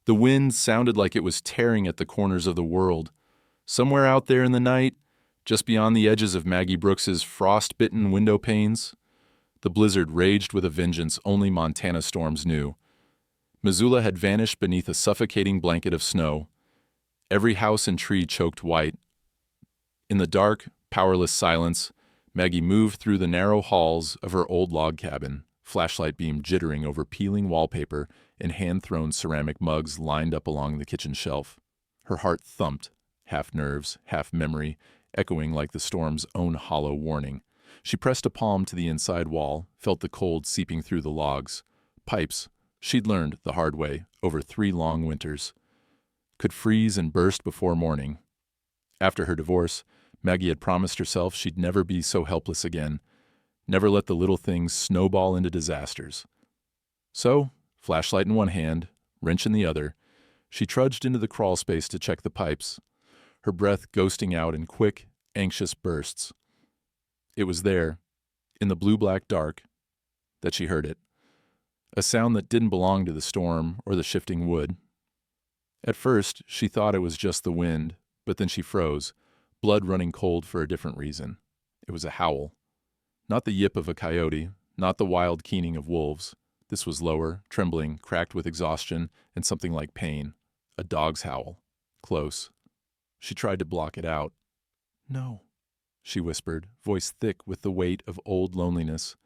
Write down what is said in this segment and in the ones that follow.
The wind sounded like it was tearing at the corners of the world. Somewhere out there in the night, just beyond the edges of Maggie Brooks's frost-bitten window panes, the blizzard raged with a vengeance only Montana storms knew. Missoula had vanished beneath a suffocating blanket of snow. Every house and tree choked white. In the dark, powerless silence, Maggie moved through the narrow halls of her old log cabin, flashlight beam jittering over peeling wallpaper and hand-thrown ceramic mugs lined up along the kitchen shelf. Her heart thumped, half nerves, half memory, echoing like the storm's own hollow warning. She pressed a palm to the inside wall, felt the cold seeping through the logs. Pipes, she'd learned the hard way over 3 long winters, could freeze and burst before morning. After her divorce, Maggie had promised herself she'd never be so helpless again, never let the little things snowball into disasters. So, flashlight in one hand, wrench in the other, she trudged into the crawl space to check the pipes, her breath ghosting out in quick, anxious bursts. It was there, in the blue-black dark, that she heard it, a sound that didn't belong to the storm or the shifting wood. At first, she thought it was just the wind, but then she froze, blood running cold for a different reason. It was a howl. Not the yip of a coyote, not the wild keening of wolves. This was lower, trembling, cracked with exhaustion and something like pain. A dog's howl. Close. She tried to block it out. "No," she whispered, voice thick with the weight of old loneliness.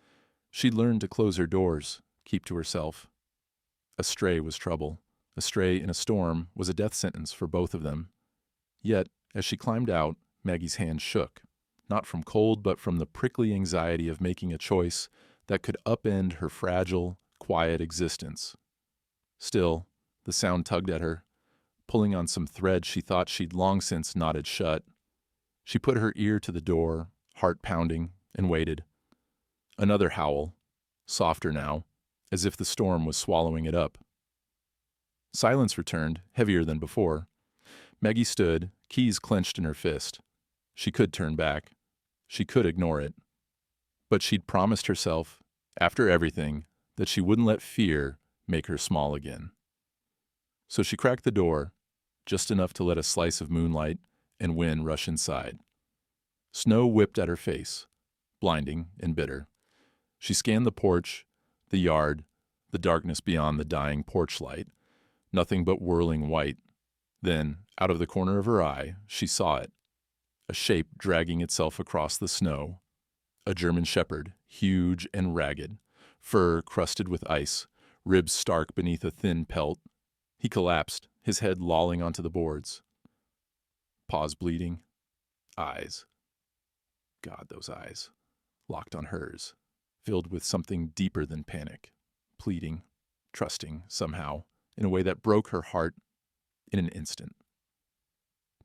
She'd learned to close her doors, keep to herself. A stray was trouble. A stray in a storm was a death sentence for both of them. Yet, as she climbed out, Maggie's hand shook, not from cold but from the prickly anxiety of making a choice that could upend her fragile, quiet existence. Still, the sound tugged at her, pulling on some thread she thought she'd long since knotted shut. She put her ear to the door, heart pounding, and waited. Another howl, softer now, as if the storm was swallowing it up. Silence returned, heavier than before. Maggie stood, keys clenched in her fist. She could turn back. She could ignore it. But she'd promised herself, after everything, that she wouldn't let fear make her small again. So she cracked the door, just enough to let a slice of moonlight and wind rush inside. Snow whipped at her face, blinding and bitter. She scanned the porch, the yard, the darkness beyond the dying porch light. Nothing but whirling white. Then, out of the corner of her eye, she saw it. A shape dragging itself across the snow. A German shepherd, huge and ragged, fur crusted with ice, ribs stark beneath a thin pelt. He collapsed, his head lolling onto the boards. Paws bleeding. Eyes. God, those eyes. Locked on hers, filled with something deeper than panic. Pleading, trusting, somehow, in a way that broke her heart in an instant.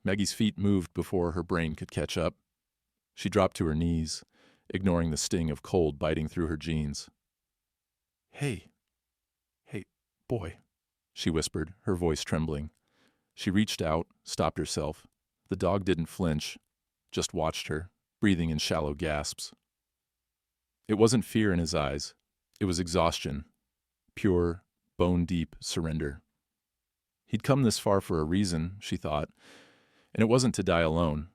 Maggie's feet moved before her brain could catch up. She dropped to her knees, ignoring the sting of cold biting through her jeans. Hey, boy, she whispered, her voice trembling. She reached out, stopped herself. The dog didn't flinch, just watched her, breathing in shallow gasps. It wasn't fear in his eyes. It was exhaustion. Pure, bone-deep surrender. He'd come this far for a reason, she thought, and it wasn't to die alone.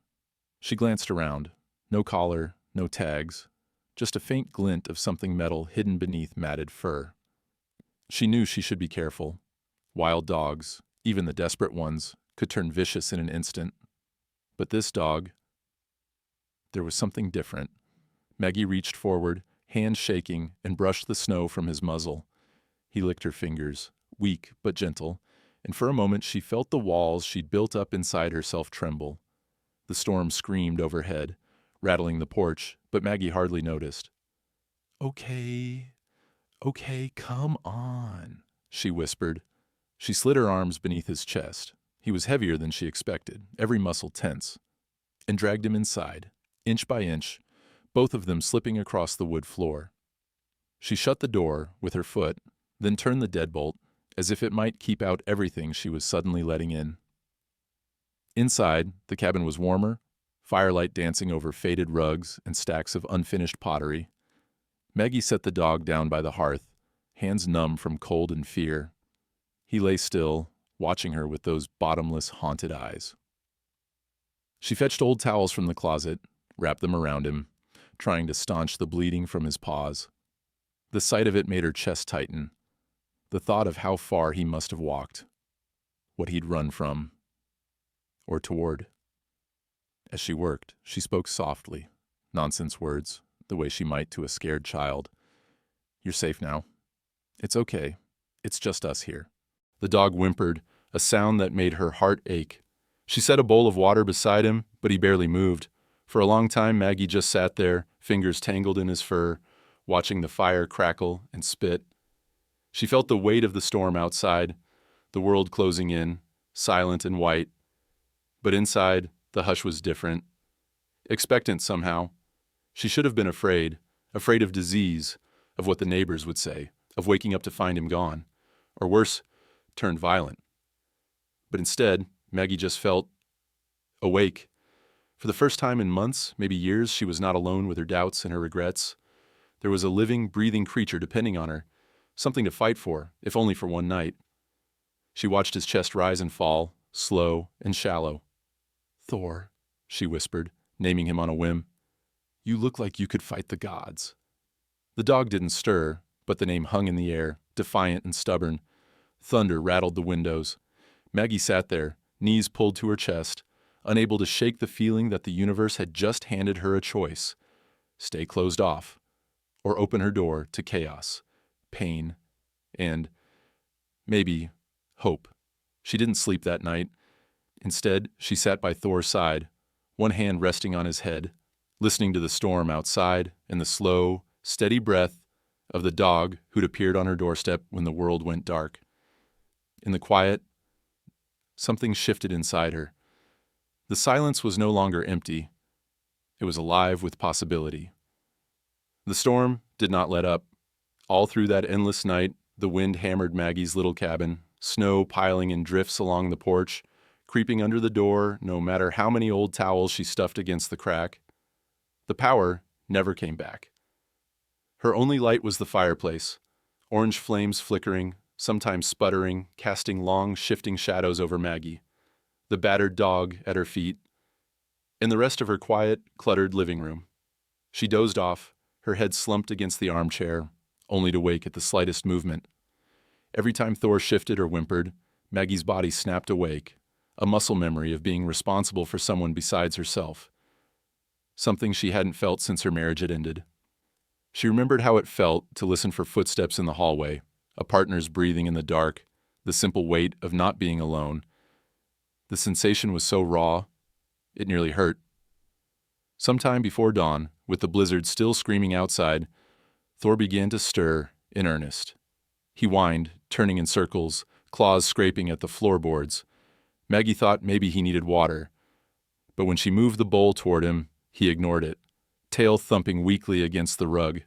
She glanced around. No collar, no tags, just a faint glint of something metal hidden beneath matted fur. She knew she should be careful. Wild dogs, even the desperate ones, could turn vicious in an instant. But this dog, there was something different. Maggie reached forward, hand shaking, and brushed the snow from his muzzle. He licked her fingers, weak but gentle, and for a moment she felt the walls she'd built up inside herself tremble. The storm screamed overhead, rattling the porch, but Maggie hardly noticed. Okay, come on, she whispered. She slid her arms beneath his chest. He was heavier than she expected, every muscle tense, and dragged him inside, inch by inch, both of them slipping across the wood floor. She shut the door with her foot, then turned the deadbolt, as if it might keep out everything she was suddenly letting in. Inside, the cabin was warmer, firelight dancing over faded rugs and stacks of unfinished pottery. Maggie set the dog down by the hearth, hands numb from cold and fear. He lay still, watching her with those bottomless, haunted eyes. She fetched old towels from the closet, wrapped them around him, trying to staunch the bleeding from his paws. The sight of it made her chest tighten. The thought of how far he must have walked, what he'd run from, or toward. As she worked, she spoke softly, nonsense words, the way she might to a scared child. "You're safe now. It's okay. It's just us here." The dog whimpered, a sound that made her heart ache. She set a bowl of water beside him, but he barely moved. For a long time, Maggie just sat there, fingers tangled in his fur, watching the fire crackle and spit. She felt the weight of the storm outside, the world closing in, silent and white. But inside, the hush was different. Expectant somehow. She should have been afraid of disease, of what the neighbors would say, of waking up to find him gone, or worse, turned violent. But instead, Maggie just felt awake. For the first time in months, maybe years, she was not alone with her doubts and her regrets. There was a living, breathing creature depending on her, something to fight for, if only for one night. She watched his chest rise and fall, slow and shallow. "Thor," she whispered, naming him on a whim. "You look like you could fight the gods." The dog didn't stir, but the name hung in the air, defiant and stubborn. Thunder rattled the windows. Maggie sat there, knees pulled to her chest, unable to shake the feeling that the universe had just handed her a choice: stay closed off, or open her door to chaos, pain, and, maybe, hope. She didn't sleep that night. Instead, she sat by Thor's side, one hand resting on his head, listening to the storm outside and the slow, steady breath of the dog who'd appeared on her doorstep when the world went dark. In the quiet, something shifted inside her. The silence was no longer empty. It was alive with possibility. The storm did not let up. All through that endless night, the wind hammered Maggie's little cabin, snow piling in drifts along the porch, creeping under the door no matter how many old towels she stuffed against the crack. The power never came back. Her only light was the fireplace, orange flames flickering, sometimes sputtering, casting long, shifting shadows over Maggie, the battered dog at her feet, and the rest of her quiet, cluttered living room. She dozed off, her head slumped against the armchair, only to wake at the slightest movement. Every time Thor shifted or whimpered, Maggie's body snapped awake, a muscle memory of being responsible for someone besides herself, something she hadn't felt since her marriage had ended. She remembered how it felt to listen for footsteps in the hallway, a partner's breathing in the dark, the simple weight of not being alone. The sensation was so raw, it nearly hurt. Sometime before dawn, with the blizzard still screaming outside, Thor began to stir in earnest. He whined, turning in circles, claws scraping at the floorboards. Maggie thought maybe he needed water, but when she moved the bowl toward him, he ignored it, tail thumping weakly against the rug.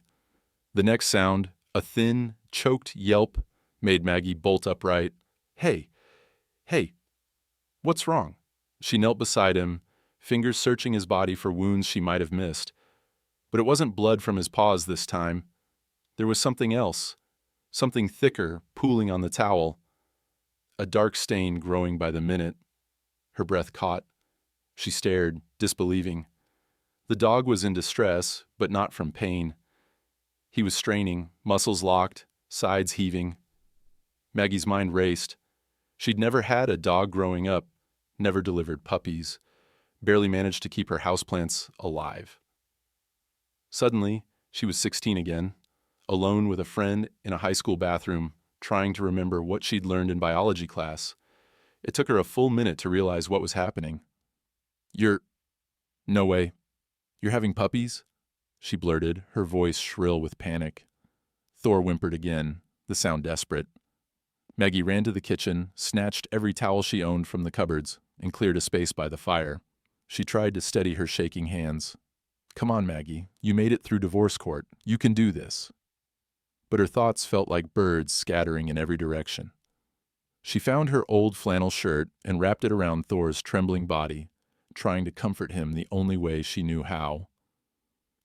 The next sound, a thin, choked yelp, made Maggie bolt upright. Hey, what's wrong?" She knelt beside him, fingers searching his body for wounds she might have missed. But it wasn't blood from his paws this time. There was something else, something thicker pooling on the towel, a dark stain growing by the minute. Her breath caught. She stared, disbelieving. The dog was in distress, but not from pain. He was straining, muscles locked, sides heaving. Maggie's mind raced. She'd never had a dog growing up, never delivered puppies, barely managed to keep her houseplants alive. Suddenly, she was 16 again, alone with a friend in a high school bathroom, trying to remember what she'd learned in biology class. It took her a full minute to realize what was happening. No way. You're having puppies?" she blurted, her voice shrill with panic. Thor whimpered again, the sound desperate. Maggie ran to the kitchen, snatched every towel she owned from the cupboards, and cleared a space by the fire. She tried to steady her shaking hands. "Come on, Maggie. You made it through divorce court. You can do this." But her thoughts felt like birds scattering in every direction. She found her old flannel shirt and wrapped it around Thor's trembling body, trying to comfort him the only way she knew how.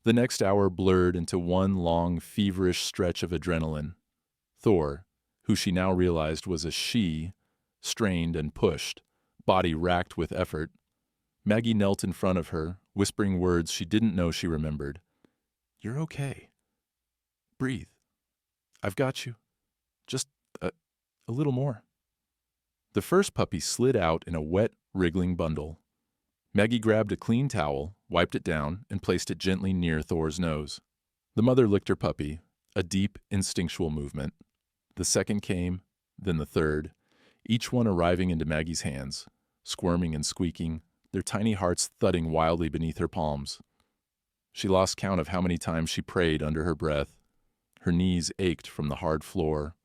The next hour blurred into one long, feverish stretch of adrenaline. Thor, who she now realized was a she, strained and pushed, body racked with effort. Maggie knelt in front of her, whispering words she didn't know she remembered. "You're okay. Breathe. I've got you. Just a little more." The first puppy slid out in a wet, wriggling bundle. Maggie grabbed a clean towel, wiped it down, and placed it gently near Thor's nose. The mother licked her puppy, a deep, instinctual movement. The second came, then the third, each one arriving into Maggie's hands, squirming and squeaking, their tiny hearts thudding wildly beneath her palms. She lost count of how many times she prayed under her breath. Her knees ached from the hard floor.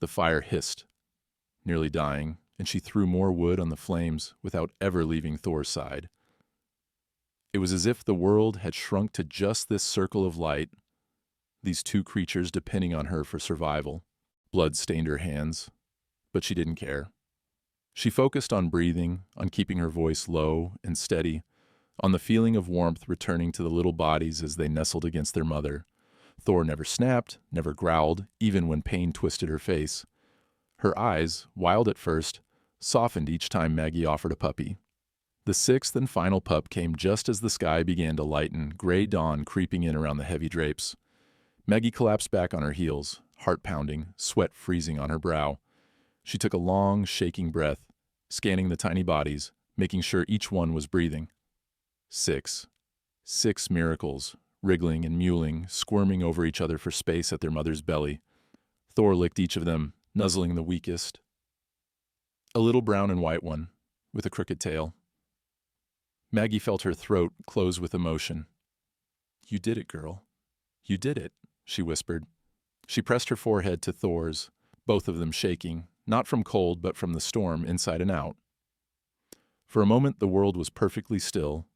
The fire hissed, nearly dying, and she threw more wood on the flames without ever leaving Thor's side. It was as if the world had shrunk to just this circle of light, these two creatures depending on her for survival. Blood stained her hands, but she didn't care. She focused on breathing, on keeping her voice low and steady, on the feeling of warmth returning to the little bodies as they nestled against their mother. Thor never snapped, never growled, even when pain twisted her face. Her eyes, wild at first, softened each time Maggie offered a puppy. The sixth and final pup came just as the sky began to lighten, gray dawn creeping in around the heavy drapes. Maggie collapsed back on her heels, heart pounding, sweat freezing on her brow. She took a long, shaking breath, scanning the tiny bodies, making sure each one was breathing. 6. 6 miracles, wriggling and mewling, squirming over each other for space at their mother's belly. Thor licked each of them, nuzzling the weakest. A little brown and white one, with a crooked tail. Maggie felt her throat close with emotion. "You did it, girl. You did it," she whispered. She pressed her forehead to Thor's, both of them shaking, not from cold but from the storm inside and out. For a moment the world was perfectly still,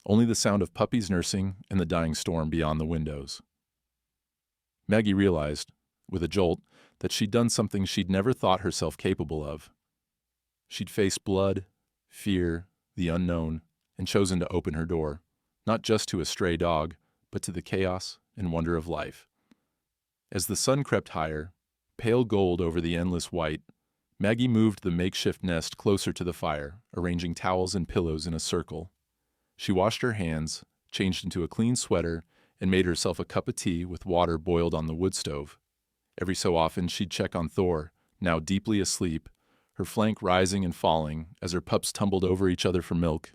only the sound of puppies nursing and the dying storm beyond the windows. Maggie realized, with a jolt, that she'd done something she'd never thought herself capable of. She'd faced blood, fear, the unknown, and chosen to open her door, not just to a stray dog, but to the chaos and wonder of life. As the sun crept higher, pale gold over the endless white, Maggie moved the makeshift nest closer to the fire, arranging towels and pillows in a circle. She washed her hands, changed into a clean sweater, and made herself a cup of tea with water boiled on the wood stove. Every so often she'd check on Thor, now deeply asleep, her flank rising and falling as her pups tumbled over each other for milk.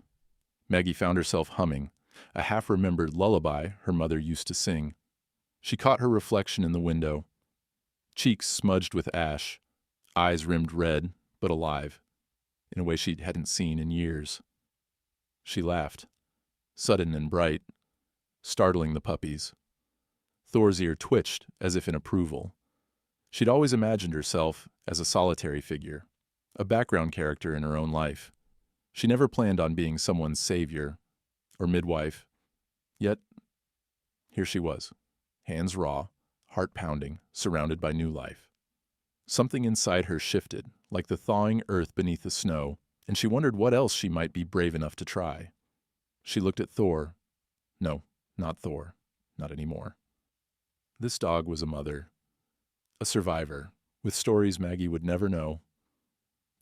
Maggie found herself humming, a half-remembered lullaby her mother used to sing. She caught her reflection in the window. Cheeks smudged with ash, eyes rimmed red, but alive, in a way she hadn't seen in years. She laughed, sudden and bright, startling the puppies. Thor's ear twitched as if in approval. She'd always imagined herself as a solitary figure, a background character in her own life. She never planned on being someone's savior or midwife. Yet, here she was, hands raw, heart pounding, surrounded by new life. Something inside her shifted, like the thawing earth beneath the snow, and she wondered what else she might be brave enough to try. She looked at Thor. No, not Thor. Not anymore. This dog was a mother, a survivor, with stories Maggie would never know.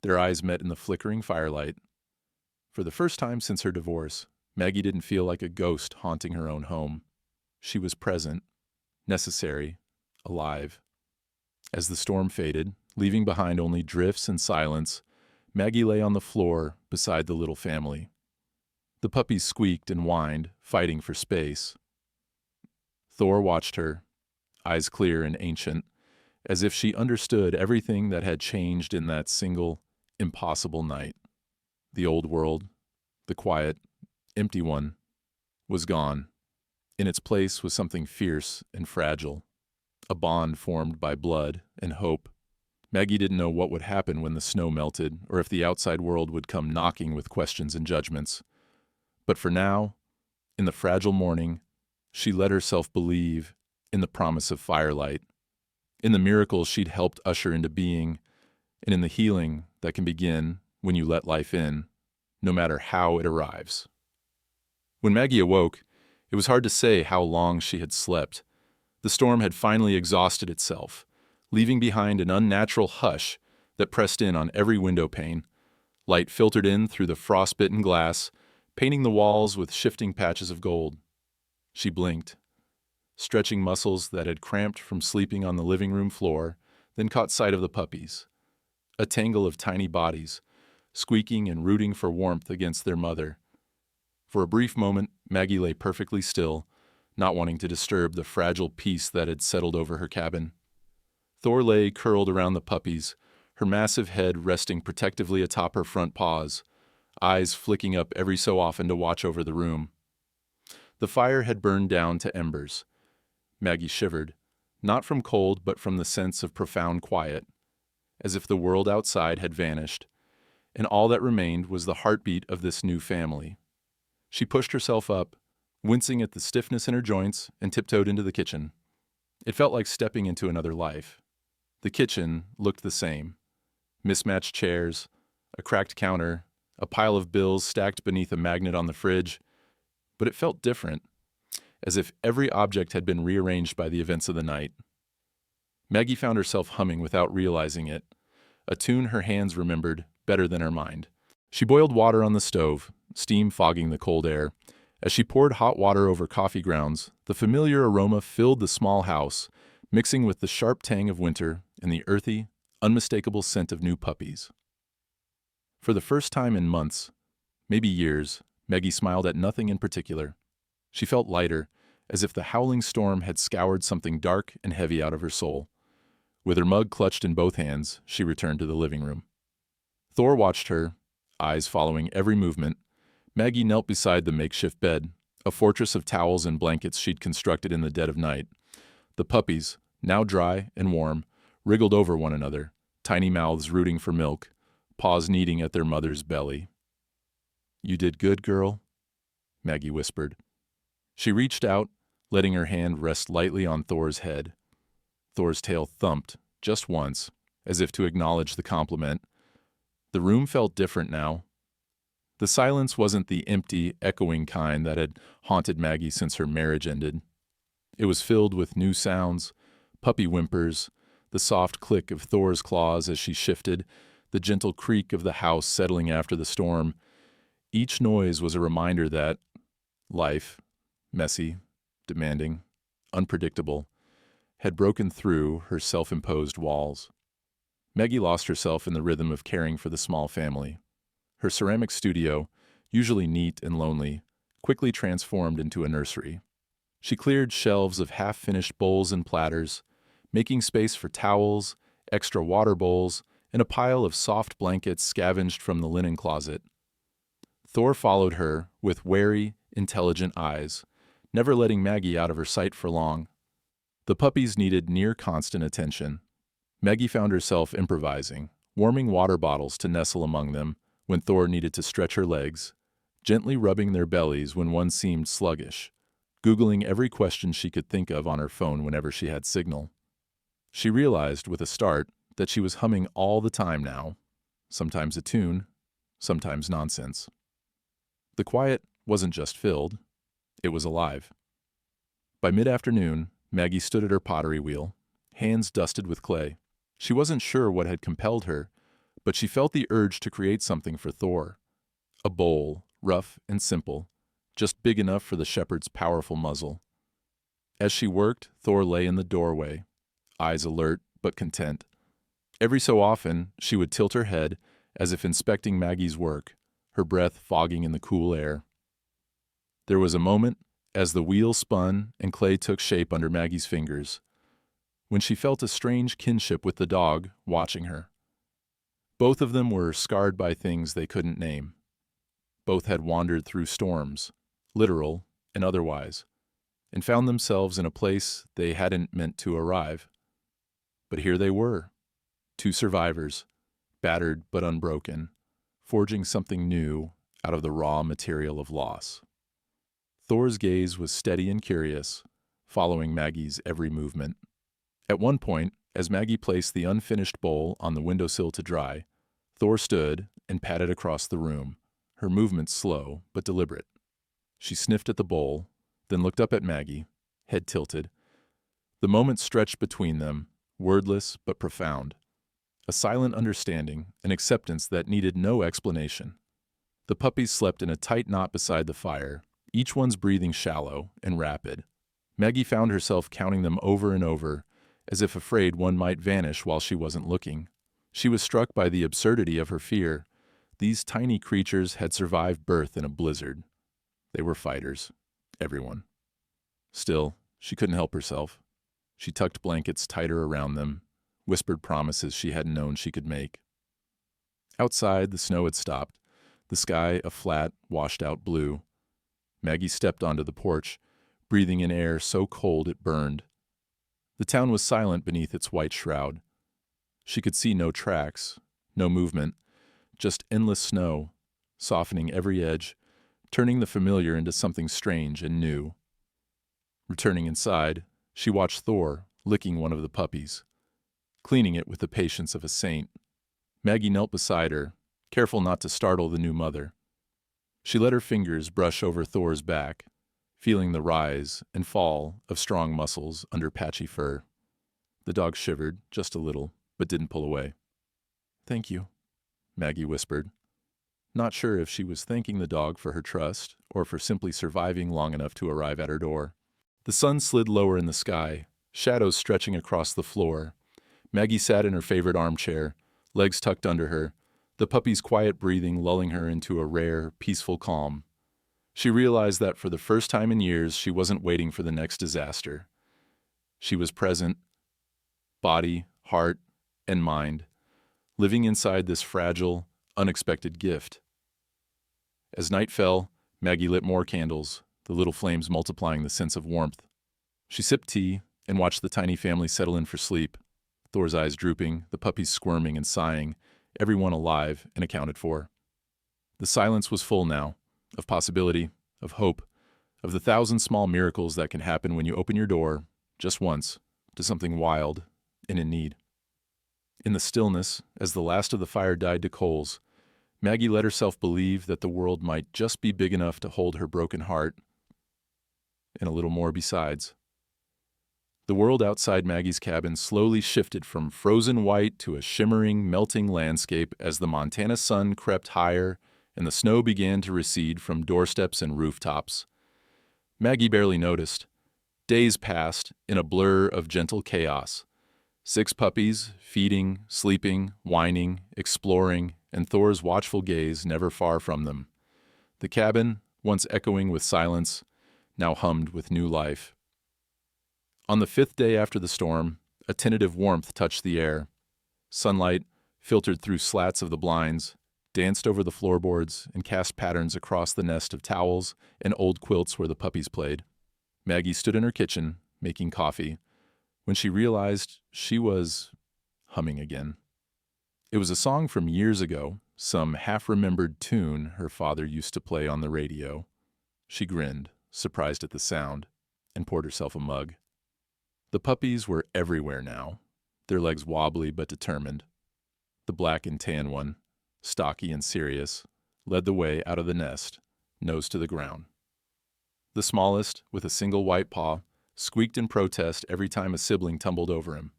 Their eyes met in the flickering firelight. For the first time since her divorce, Maggie didn't feel like a ghost haunting her own home. She was present, necessary, alive. As the storm faded, leaving behind only drifts and silence, Maggie lay on the floor beside the little family. The puppies squeaked and whined, fighting for space. Thor watched her, eyes clear and ancient, as if she understood everything that had changed in that single, impossible night. The old world, the quiet, empty one, was gone. In its place was something fierce and fragile, a bond formed by blood and hope. Maggie didn't know what would happen when the snow melted, or if the outside world would come knocking with questions and judgments. But for now, in the fragile morning, she let herself believe in the promise of firelight, in the miracles she'd helped usher into being, and in the healing that can begin when you let life in, no matter how it arrives. When Maggie awoke, it was hard to say how long she had slept. The storm had finally exhausted itself, leaving behind an unnatural hush that pressed in on every window pane. Light filtered in through the frostbitten glass, painting the walls with shifting patches of gold. She blinked, stretching muscles that had cramped from sleeping on the living room floor, then caught sight of the puppies. A tangle of tiny bodies, squeaking and rooting for warmth against their mother. For a brief moment, Maggie lay perfectly still, not wanting to disturb the fragile peace that had settled over her cabin. Thor lay curled around the puppies, her massive head resting protectively atop her front paws, eyes flicking up every so often to watch over the room. The fire had burned down to embers. Maggie shivered, not from cold but from the sense of profound quiet, as if the world outside had vanished, and all that remained was the heartbeat of this new family. She pushed herself up, wincing at the stiffness in her joints, and tiptoed into the kitchen. It felt like stepping into another life. The kitchen looked the same. Mismatched chairs, a cracked counter, a pile of bills stacked beneath a magnet on the fridge. But it felt different, as if every object had been rearranged by the events of the night. Maggie found herself humming without realizing it, a tune her hands remembered better than her mind. She boiled water on the stove, steam fogging the cold air. As she poured hot water over coffee grounds, the familiar aroma filled the small house, mixing with the sharp tang of winter and the earthy, unmistakable scent of new puppies. For the first time in months, maybe years, Maggie smiled at nothing in particular. She felt lighter, as if the howling storm had scoured something dark and heavy out of her soul. With her mug clutched in both hands, she returned to the living room. Thor watched her, eyes following every movement. Maggie knelt beside the makeshift bed, a fortress of towels and blankets she'd constructed in the dead of night. The puppies, now dry and warm, wriggled over one another, tiny mouths rooting for milk, paws kneading at their mother's belly. "You did good, girl," Maggie whispered. She reached out, letting her hand rest lightly on Thor's head. Thor's tail thumped, just once, as if to acknowledge the compliment. The room felt different now. The silence wasn't the empty, echoing kind that had haunted Maggie since her marriage ended. It was filled with new sounds, puppy whimpers, the soft click of Thor's claws as she shifted, the gentle creak of the house settling after the storm. Each noise was a reminder that life, messy, demanding, unpredictable, had broken through her self-imposed walls. Maggie lost herself in the rhythm of caring for the small family. Her ceramic studio, usually neat and lonely, quickly transformed into a nursery. She cleared shelves of half-finished bowls and platters, making space for towels, extra water bowls, and a pile of soft blankets scavenged from the linen closet. Thor followed her with wary, intelligent eyes, never letting Maggie out of her sight for long. The puppies needed near-constant attention. Maggie found herself improvising, warming water bottles to nestle among them when Thor needed to stretch her legs, gently rubbing their bellies when one seemed sluggish, Googling every question she could think of on her phone whenever she had signal. She realized, with a start, that she was humming all the time now, sometimes a tune, sometimes nonsense. The quiet wasn't just filled, it was alive. By mid-afternoon, Maggie stood at her pottery wheel, hands dusted with clay. She wasn't sure what had compelled her, but she felt the urge to create something for Thor. A bowl, rough and simple, just big enough for the shepherd's powerful muzzle. As she worked, Thor lay in the doorway, eyes alert but content. Every so often, she would tilt her head as if inspecting Maggie's work, her breath fogging in the cool air. There was a moment, as the wheel spun and clay took shape under Maggie's fingers, when she felt a strange kinship with the dog watching her. Both of them were scarred by things they couldn't name. Both had wandered through storms, literal and otherwise, and found themselves in a place they hadn't meant to arrive. But here they were, two survivors, battered but unbroken, forging something new out of the raw material of loss. Thor's gaze was steady and curious, following Maggie's every movement. At one point, as Maggie placed the unfinished bowl on the windowsill to dry, Thor stood and padded across the room, her movements slow but deliberate. She sniffed at the bowl, then looked up at Maggie, head tilted. The moment stretched between them, wordless but profound. A silent understanding, an acceptance that needed no explanation. The puppies slept in a tight knot beside the fire, each one's breathing shallow and rapid. Maggie found herself counting them over and over, as if afraid one might vanish while she wasn't looking. She was struck by the absurdity of her fear. These tiny creatures had survived birth in a blizzard. They were fighters. Everyone. Still, she couldn't help herself. She tucked blankets tighter around them, whispered promises she hadn't known she could make. Outside, the snow had stopped, the sky a flat, washed-out blue. Maggie stepped onto the porch, breathing in air so cold it burned. The town was silent beneath its white shroud. She could see no tracks, no movement, just endless snow, softening every edge, turning the familiar into something strange and new. Returning inside, she watched Thor licking one of the puppies, cleaning it with the patience of a saint. Maggie knelt beside her, careful not to startle the new mother. She let her fingers brush over Thor's back, feeling the rise and fall of strong muscles under patchy fur. The dog shivered just a little, but didn't pull away. "Thank you," Maggie whispered, not sure if she was thanking the dog for her trust or for simply surviving long enough to arrive at her door. The sun slid lower in the sky, shadows stretching across the floor. Maggie sat in her favorite armchair, legs tucked under her, the puppy's quiet breathing lulling her into a rare, peaceful calm. She realized that for the first time in years, she wasn't waiting for the next disaster. She was present, body, heart, and mind, living inside this fragile, unexpected gift. As night fell, Maggie lit more candles, the little flames multiplying the sense of warmth. She sipped tea and watched the tiny family settle in for sleep, Thor's eyes drooping, the puppies squirming and sighing, everyone alive and accounted for. The silence was full now, of possibility, of hope, of the thousand small miracles that can happen when you open your door, just once, to something wild and in need. In the stillness, as the last of the fire died to coals, Maggie let herself believe that the world might just be big enough to hold her broken heart, and a little more besides. The world outside Maggie's cabin slowly shifted from frozen white to a shimmering, melting landscape as the Montana sun crept higher and the snow began to recede from doorsteps and rooftops. Maggie barely noticed. Days passed in a blur of gentle chaos. 6 puppies, feeding, sleeping, whining, exploring, and Thor's watchful gaze never far from them. The cabin, once echoing with silence, now hummed with new life. On the 5th day after the storm, a tentative warmth touched the air. Sunlight, filtered through slats of the blinds, danced over the floorboards and cast patterns across the nest of towels and old quilts where the puppies played. Maggie stood in her kitchen, making coffee, when she realized she was humming again. It was a song from years ago, some half-remembered tune her father used to play on the radio. She grinned, surprised at the sound, and poured herself a mug. The puppies were everywhere now, their legs wobbly but determined. The black and tan one, stocky and serious, led the way out of the nest, nose to the ground. The smallest, with a single white paw, squeaked in protest every time a sibling tumbled over him.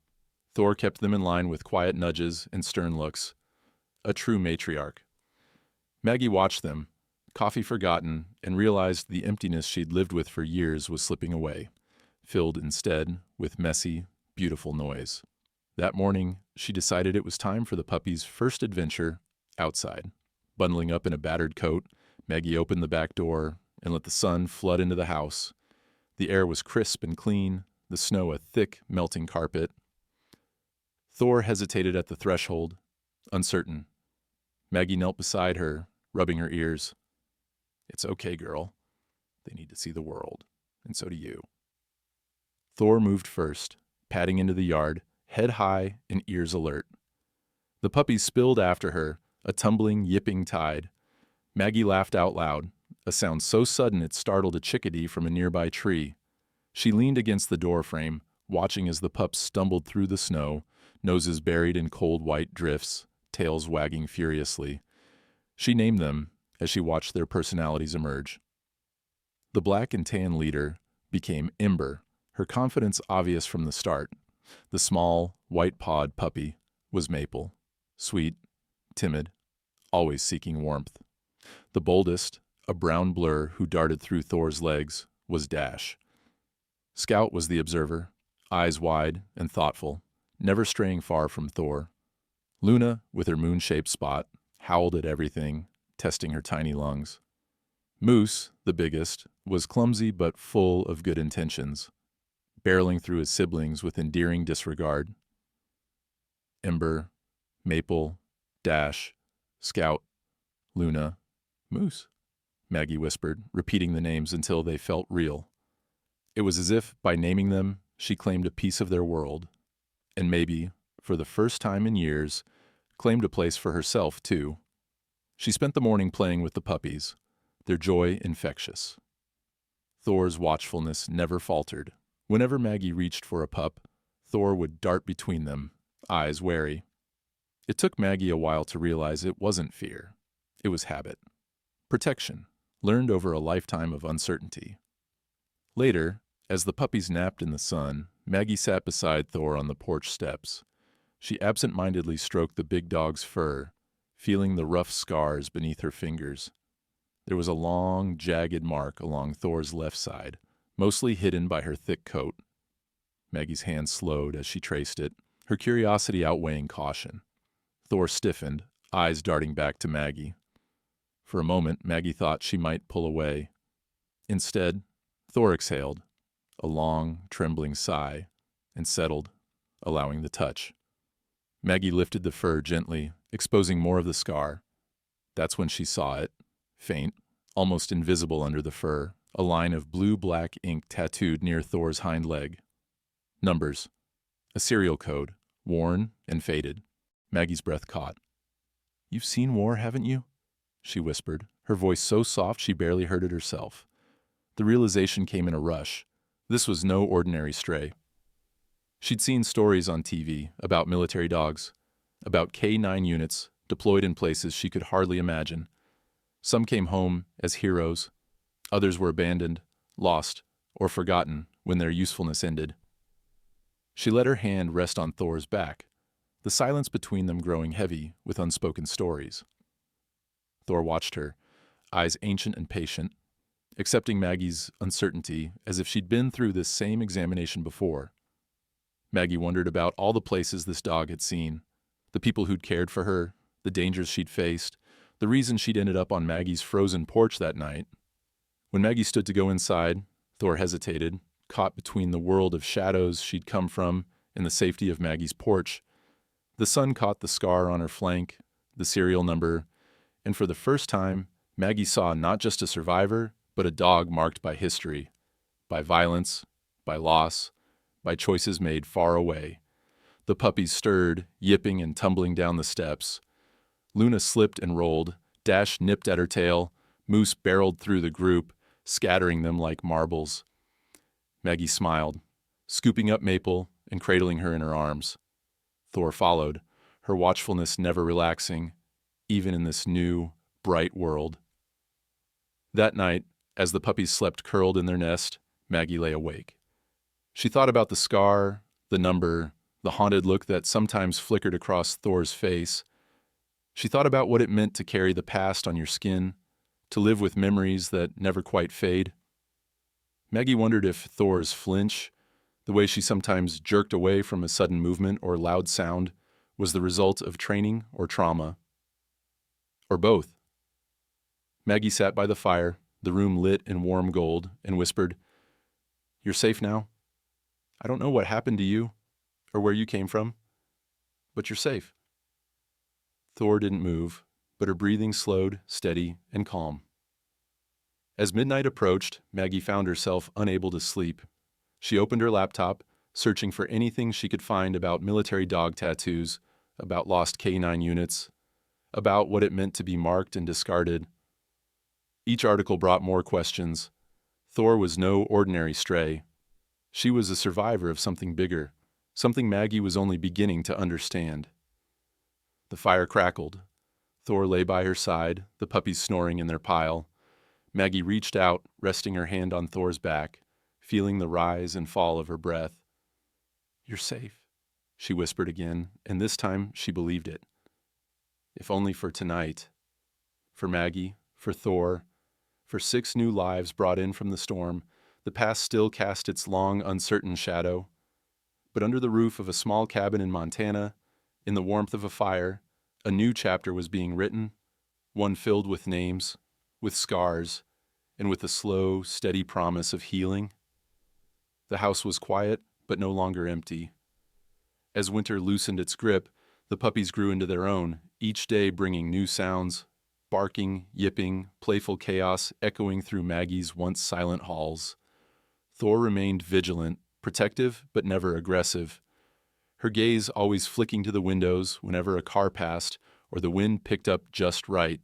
Thor kept them in line with quiet nudges and stern looks. A true matriarch. Maggie watched them, coffee forgotten, and realized the emptiness she'd lived with for years was slipping away, filled instead with messy, beautiful noise. That morning, she decided it was time for the puppy's first adventure outside. Bundling up in a battered coat, Maggie opened the back door and let the sun flood into the house. The air was crisp and clean, the snow a thick, melting carpet. Thor hesitated at the threshold, uncertain. Maggie knelt beside her, rubbing her ears. "It's okay, girl. They need to see the world, and so do you." Thor moved first, padding into the yard, head high and ears alert. The puppies spilled after her, a tumbling, yipping tide. Maggie laughed out loud, a sound so sudden it startled a chickadee from a nearby tree. She leaned against the doorframe, watching as the pups stumbled through the snow, noses buried in cold white drifts, tails wagging furiously. She named them as she watched their personalities emerge. The black and tan leader became Ember, her confidence obvious from the start. The small, white-pawed puppy was Maple, Sweet, timid, always seeking warmth. The boldest, a brown blur who darted through Thor's legs, was Dash. Scout was the observer, eyes wide and thoughtful, never straying far from Thor. Luna, with her moon-shaped spot, howled at everything, testing her tiny lungs. Moose, the biggest, was clumsy but full of good intentions, barreling through his siblings with endearing disregard. Ember, Maple, Dash, Scout, Luna, Moose, Maggie whispered, repeating the names until they felt real. It was as if, by naming them, she claimed a piece of their world, and maybe, for the first time in years, claimed a place for herself, too. She spent the morning playing with the puppies, their joy infectious. Thor's watchfulness never faltered. Whenever Maggie reached for a pup, Thor would dart between them, eyes wary. It took Maggie a while to realize it wasn't fear. It was habit. Protection, learned over a lifetime of uncertainty. Later, as the puppies napped in the sun, Maggie sat beside Thor on the porch steps. She absent-mindedly stroked the big dog's fur, feeling the rough scars beneath her fingers. There was a long, jagged mark along Thor's left side, mostly hidden by her thick coat. Maggie's hand slowed as she traced it, her curiosity outweighing caution. Thor stiffened, eyes darting back to Maggie. For a moment, Maggie thought she might pull away. Instead, Thor exhaled, a long, trembling sigh, and settled, allowing the touch. Maggie lifted the fur gently, exposing more of the scar. That's when she saw it, faint, almost invisible under the fur, a line of blue-black ink tattooed near Thor's hind leg. Numbers. A serial code, worn and faded. Maggie's breath caught. "You've seen war, haven't you?" she whispered, her voice so soft she barely heard it herself. The realization came in a rush. This was no ordinary stray. She'd seen stories on TV about military dogs, about K-9 units deployed in places she could hardly imagine. Some came home as heroes. Others were abandoned, lost, or forgotten when their usefulness ended. She let her hand rest on Thor's back, the silence between them growing heavy with unspoken stories. Thor watched her, eyes ancient and patient, accepting Maggie's uncertainty as if she'd been through this same examination before. Maggie wondered about all the places this dog had seen, the people who'd cared for her, the dangers she'd faced, the reason she'd ended up on Maggie's frozen porch that night. When Maggie stood to go inside, Thor hesitated, caught between the world of shadows she'd come from and the safety of Maggie's porch. The sun caught the scar on her flank, the serial number, and for the first time, Maggie saw not just a survivor, but a dog marked by history, by violence, by loss, by choices made far away. The puppies stirred, yipping and tumbling down the steps. Luna slipped and rolled, Dash nipped at her tail, Moose barreled through the group, scattering them like marbles. Maggie smiled, scooping up Maple and cradling her in her arms. Thor followed, her watchfulness never relaxing, even in this new, bright world. That night, as the puppies slept curled in their nest, Maggie lay awake. She thought about the scar, the number, the haunted look that sometimes flickered across Thor's face. She thought about what it meant to carry the past on your skin, to live with memories that never quite fade. Maggie wondered if Thor's flinch, the way she sometimes jerked away from a sudden movement or loud sound, was the result of training or trauma. Or both. Maggie sat by the fire, the room lit in warm gold, and whispered, "You're safe now. I don't know what happened to you, or where you came from, but you're safe." Thor didn't move, but her breathing slowed, steady, and calm. As midnight approached, Maggie found herself unable to sleep. She opened her laptop, searching for anything she could find about military dog tattoos, about lost K-9 units, about what it meant to be marked and discarded. Each article brought more questions. Thor was no ordinary stray. She was a survivor of something bigger, something Maggie was only beginning to understand. The fire crackled. Thor lay by her side, the puppies snoring in their pile. Maggie reached out, resting her hand on Thor's back, feeling the rise and fall of her breath. "You're safe," she whispered again, and this time she believed it. if only for tonight. For Maggie, for Thor, for 6 new lives brought in from the storm, the past still cast its long, uncertain shadow. But under the roof of a small cabin in Montana, in the warmth of a fire, a new chapter was being written, one filled with names, with scars, and with a slow, steady promise of healing. The house was quiet, but no longer empty. As winter loosened its grip, the puppies grew into their own, each day bringing new sounds, barking, yipping, playful chaos echoing through Maggie's once silent halls. Thor remained vigilant, protective but never aggressive, her gaze always flicking to the windows whenever a car passed or the wind picked up just right.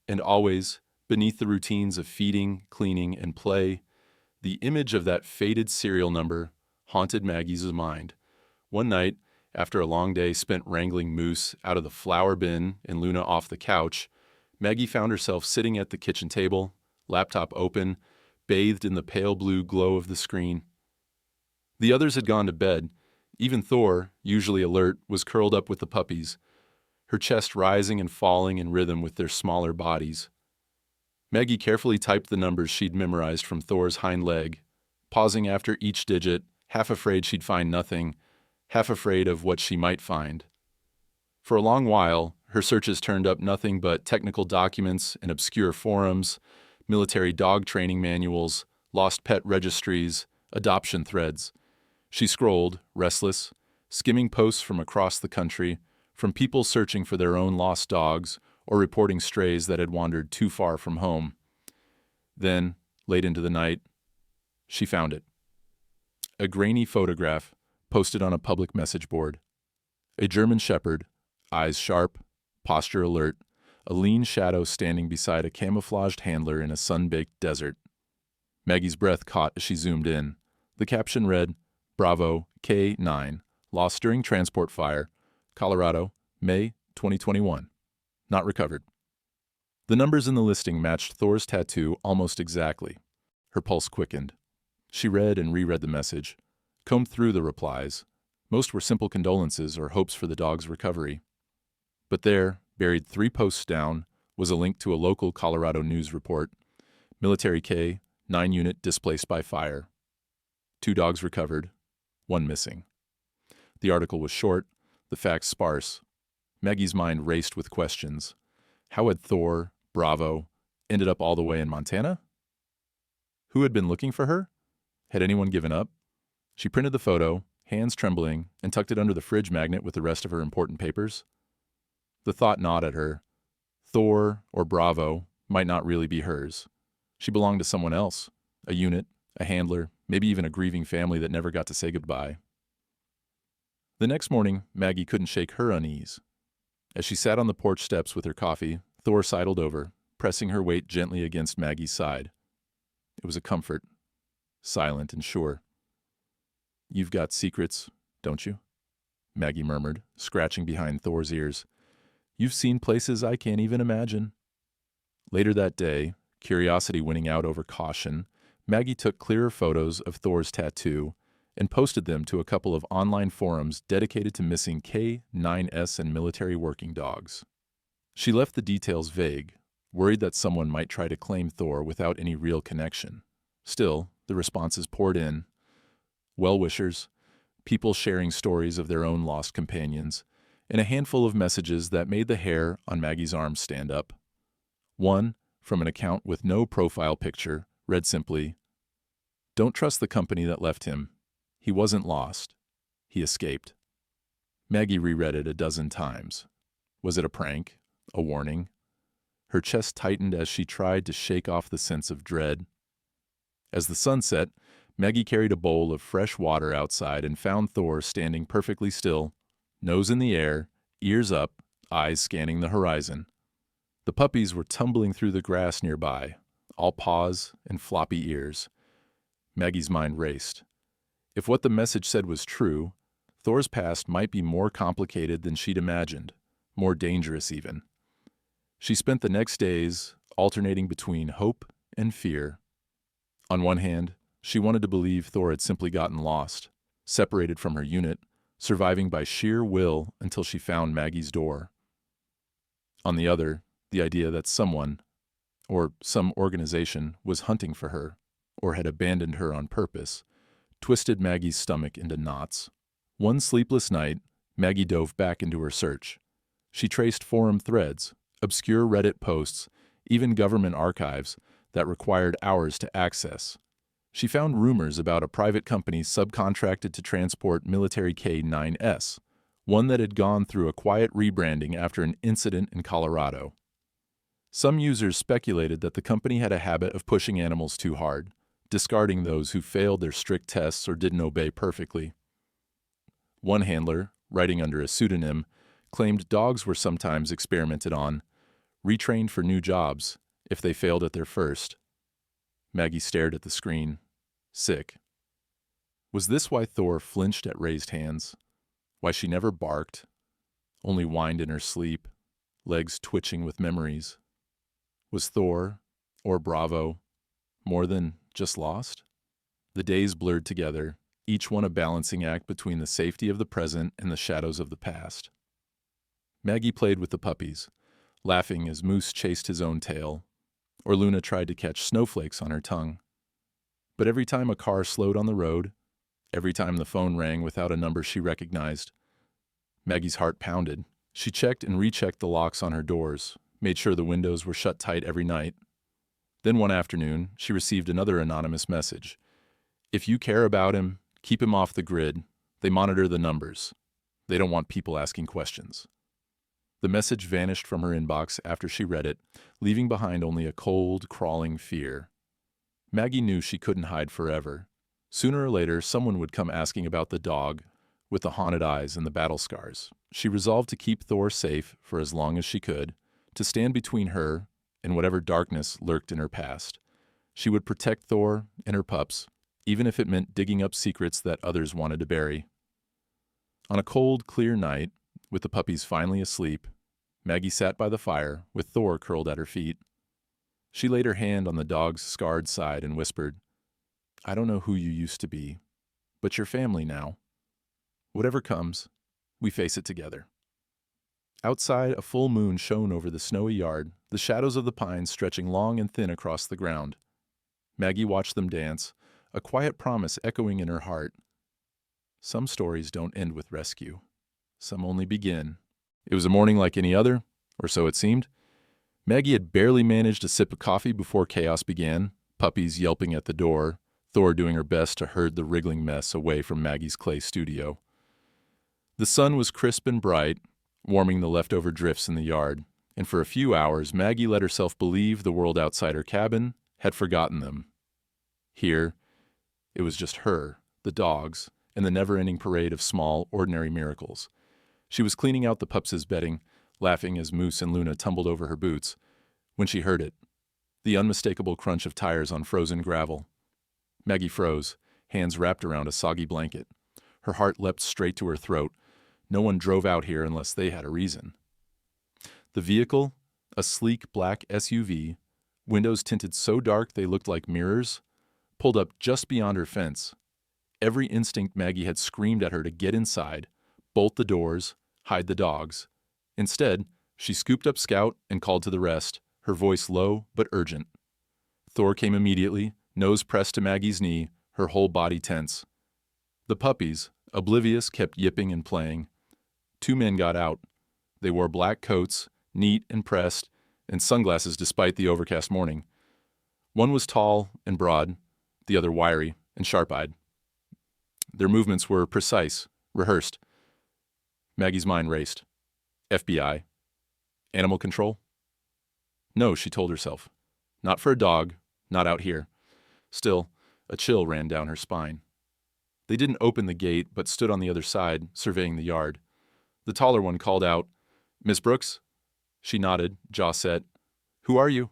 And always, beneath the routines of feeding, cleaning, and play, the image of that faded serial number haunted Maggie's mind. One night, after a long day spent wrangling moose out of the flour bin and Luna off the couch, Maggie found herself sitting at the kitchen table, laptop open, bathed in the pale blue glow of the screen. The others had gone to bed. Even Thor, usually alert, was curled up with the puppies, her chest rising and falling in rhythm with their smaller bodies. Maggie carefully typed the numbers she'd memorized from Thor's hind leg, pausing after each digit, half afraid she'd find nothing, half afraid of what she might find. For a long while, her searches turned up nothing but technical documents and obscure forums, military dog training manuals, lost pet registries, adoption threads. She scrolled, restless, skimming posts from across the country, from people searching for their own lost dogs or reporting strays that had wandered too far from home. Then, late into the night, she found it. A grainy photograph posted on a public message board. A German shepherd, eyes sharp, posture alert, a lean shadow standing beside a camouflaged handler in a sun-baked desert. Maggie's breath caught as she zoomed in. The caption read, Bravo K9, lost during transport fire, Colorado, May 2021. Not recovered. The numbers in the listing matched Thor's tattoo almost exactly. Her pulse quickened. She read and reread the message, combed through the replies. Most were simple condolences or hopes for the dog's recovery. But there, buried 3 posts down, was a link to a local Colorado news report. Military K, 9 unit displaced by fire. 2 dogs recovered, 1 missing. The article was short, the facts sparse. Maggie's mind raced with questions. How had Thor, Bravo, ended up all the way in Montana? Who had been looking for her? Had anyone given up? She printed the photo, hands trembling, and tucked it under the fridge magnet with the rest of her important papers. The thought gnawed at her. Thor, or Bravo, might not really be hers. She belonged to someone else, a unit, a handler, maybe even a grieving family that never got to say goodbye. The next morning, Maggie couldn't shake her unease. As she sat on the porch steps with her coffee, Thor sidled over, pressing her weight gently against Maggie's side. It was a comfort, silent and sure. You've got secrets, don't you? Maggie murmured, scratching behind Thor's ears. You've seen places I can't even imagine. Later that day, curiosity winning out over caution, Maggie took clearer photos of Thor's tattoo and posted them to a couple of online forums dedicated to missing K9S and military working dogs. She left the details vague, worried that someone might try to claim Thor without any real connection. Still, the responses poured in. Well-wishers, people sharing stories of their own lost companions, and a handful of messages that made the hair on Maggie's arms stand up. One, from an account with no profile picture, read simply, Don't trust the company that left him. He wasn't lost. He escaped. Maggie reread it a dozen times. Was it a prank? A warning? Her chest tightened as she tried to shake off the sense of dread. As the sun set, Maggie carried a bowl of fresh water outside and found Thor standing perfectly still, nose in the air, ears up, eyes scanning the horizon. The puppies were tumbling through the grass nearby, all paws and floppy ears. Maggie's mind raced. If what the message said was true, Thor's past might be more complicated than she'd imagined, more dangerous even. She spent the next days alternating between hope and fear. On one hand, she wanted to believe Thor had simply gotten lost, separated from her unit, surviving by sheer will until she found Maggie's door. On the other, the idea that someone, or some organization, was hunting for her, or had abandoned her on purpose, twisted Maggie's stomach into knots. One sleepless night, Maggie dove back into her search. She traced forum threads, obscure Reddit posts, even government archives that required hours to access. She found rumors about a private company subcontracted to transport military K-9S, one that had gone through a quiet rebranding after an incident in Colorado. Some users speculated that the company had a habit of pushing animals too hard, discarding those who failed their strict tests or didn't obey perfectly. One handler, writing under a pseudonym, claimed dogs were sometimes experimented on, retrained for new jobs if they failed at their first. Maggie stared at the screen, sick. Was this why Thor flinched at raised hands? Why she never barked, only whined in her sleep, legs twitching with memories? Was Thor, or Bravo, more than just lost? The days blurred together, each one a balancing act between the safety of the present and the shadows of the past. Maggie played with the puppies, laughing as Moose chased his own tail, or Luna tried to catch snowflakes on her tongue. But every time a car slowed on the road, every time the phone rang without a number she recognized, Maggie's heart pounded. She checked and rechecked the locks on her doors, made sure the windows were shut tight every night. Then one afternoon, she received another anonymous message. If you care about him, keep him off the grid. They monitor the numbers. They don't want people asking questions. The message vanished from her inbox after she read it, leaving behind only a cold, crawling fear. Maggie knew she couldn't hide forever. Sooner or later, someone would come asking about the dog, with the haunted eyes and the battle scars. She resolved to keep Thor safe for as long as she could, to stand between her and whatever darkness lurked in her past. She would protect Thor and her pups, even if it meant digging up secrets that others wanted to bury. On a cold, clear night, with the puppies finally asleep, Maggie sat by the fire with Thor curled at her feet. She laid her hand on the dog's scarred side and whispered, "I don't know who you used to be, but you're family now. Whatever comes, we face it together." Outside, a full moon shone over the snowy yard, the shadows of the pines stretching long and thin across the ground. Maggie watched them dance, a quiet promise echoing in her heart. Some stories don't end with rescue. Some only begin. It was a morning like any other, or so it seemed. Maggie had barely managed a sip of coffee before chaos began, puppies yelping at the door, Thor doing her best to herd the wriggling mess away from Maggie's clay studio. The sun was crisp and bright, warming the leftover drifts in the yard, and for a few hours Maggie let herself believe the world outside her cabin had forgotten them. Here, it was just her, the dogs, and the never-ending parade of small, ordinary miracles. She was cleaning out the pups' bedding, laughing as Moose and Luna tumbled over her boots, when she heard it, the unmistakable crunch of tires on frozen gravel. Maggie froze, hands wrapped around a soggy blanket. Her heart leapt straight to her throat. No one drove out here unless they had a reason. The vehicle, a sleek black SUV, windows tinted so dark they looked like mirrors, pulled up just beyond her fence. Every instinct Maggie had screamed at her to get inside, bolt the doors, hide the dogs. Instead, she scooped up Scout and called to the rest, her voice low but urgent. Thor came immediately, nose pressed to Maggie's knee, her whole body tense. The puppies, oblivious, kept yipping and playing. 2 men got out. They wore black coats, neat and pressed, and sunglasses despite the overcast morning. One was tall and broad, the other wiry and sharp-eyed. Their movements were precise, rehearsed. Maggie's mind raced. FBI. Animal control? No, she told herself. Not for a dog, not out here. Still, a chill ran down her spine. They didn't open the gate, but stood on the other side, surveying the yard. The taller one called out, "Miss Brooks?" She nodded, jaw set. "Who are you?"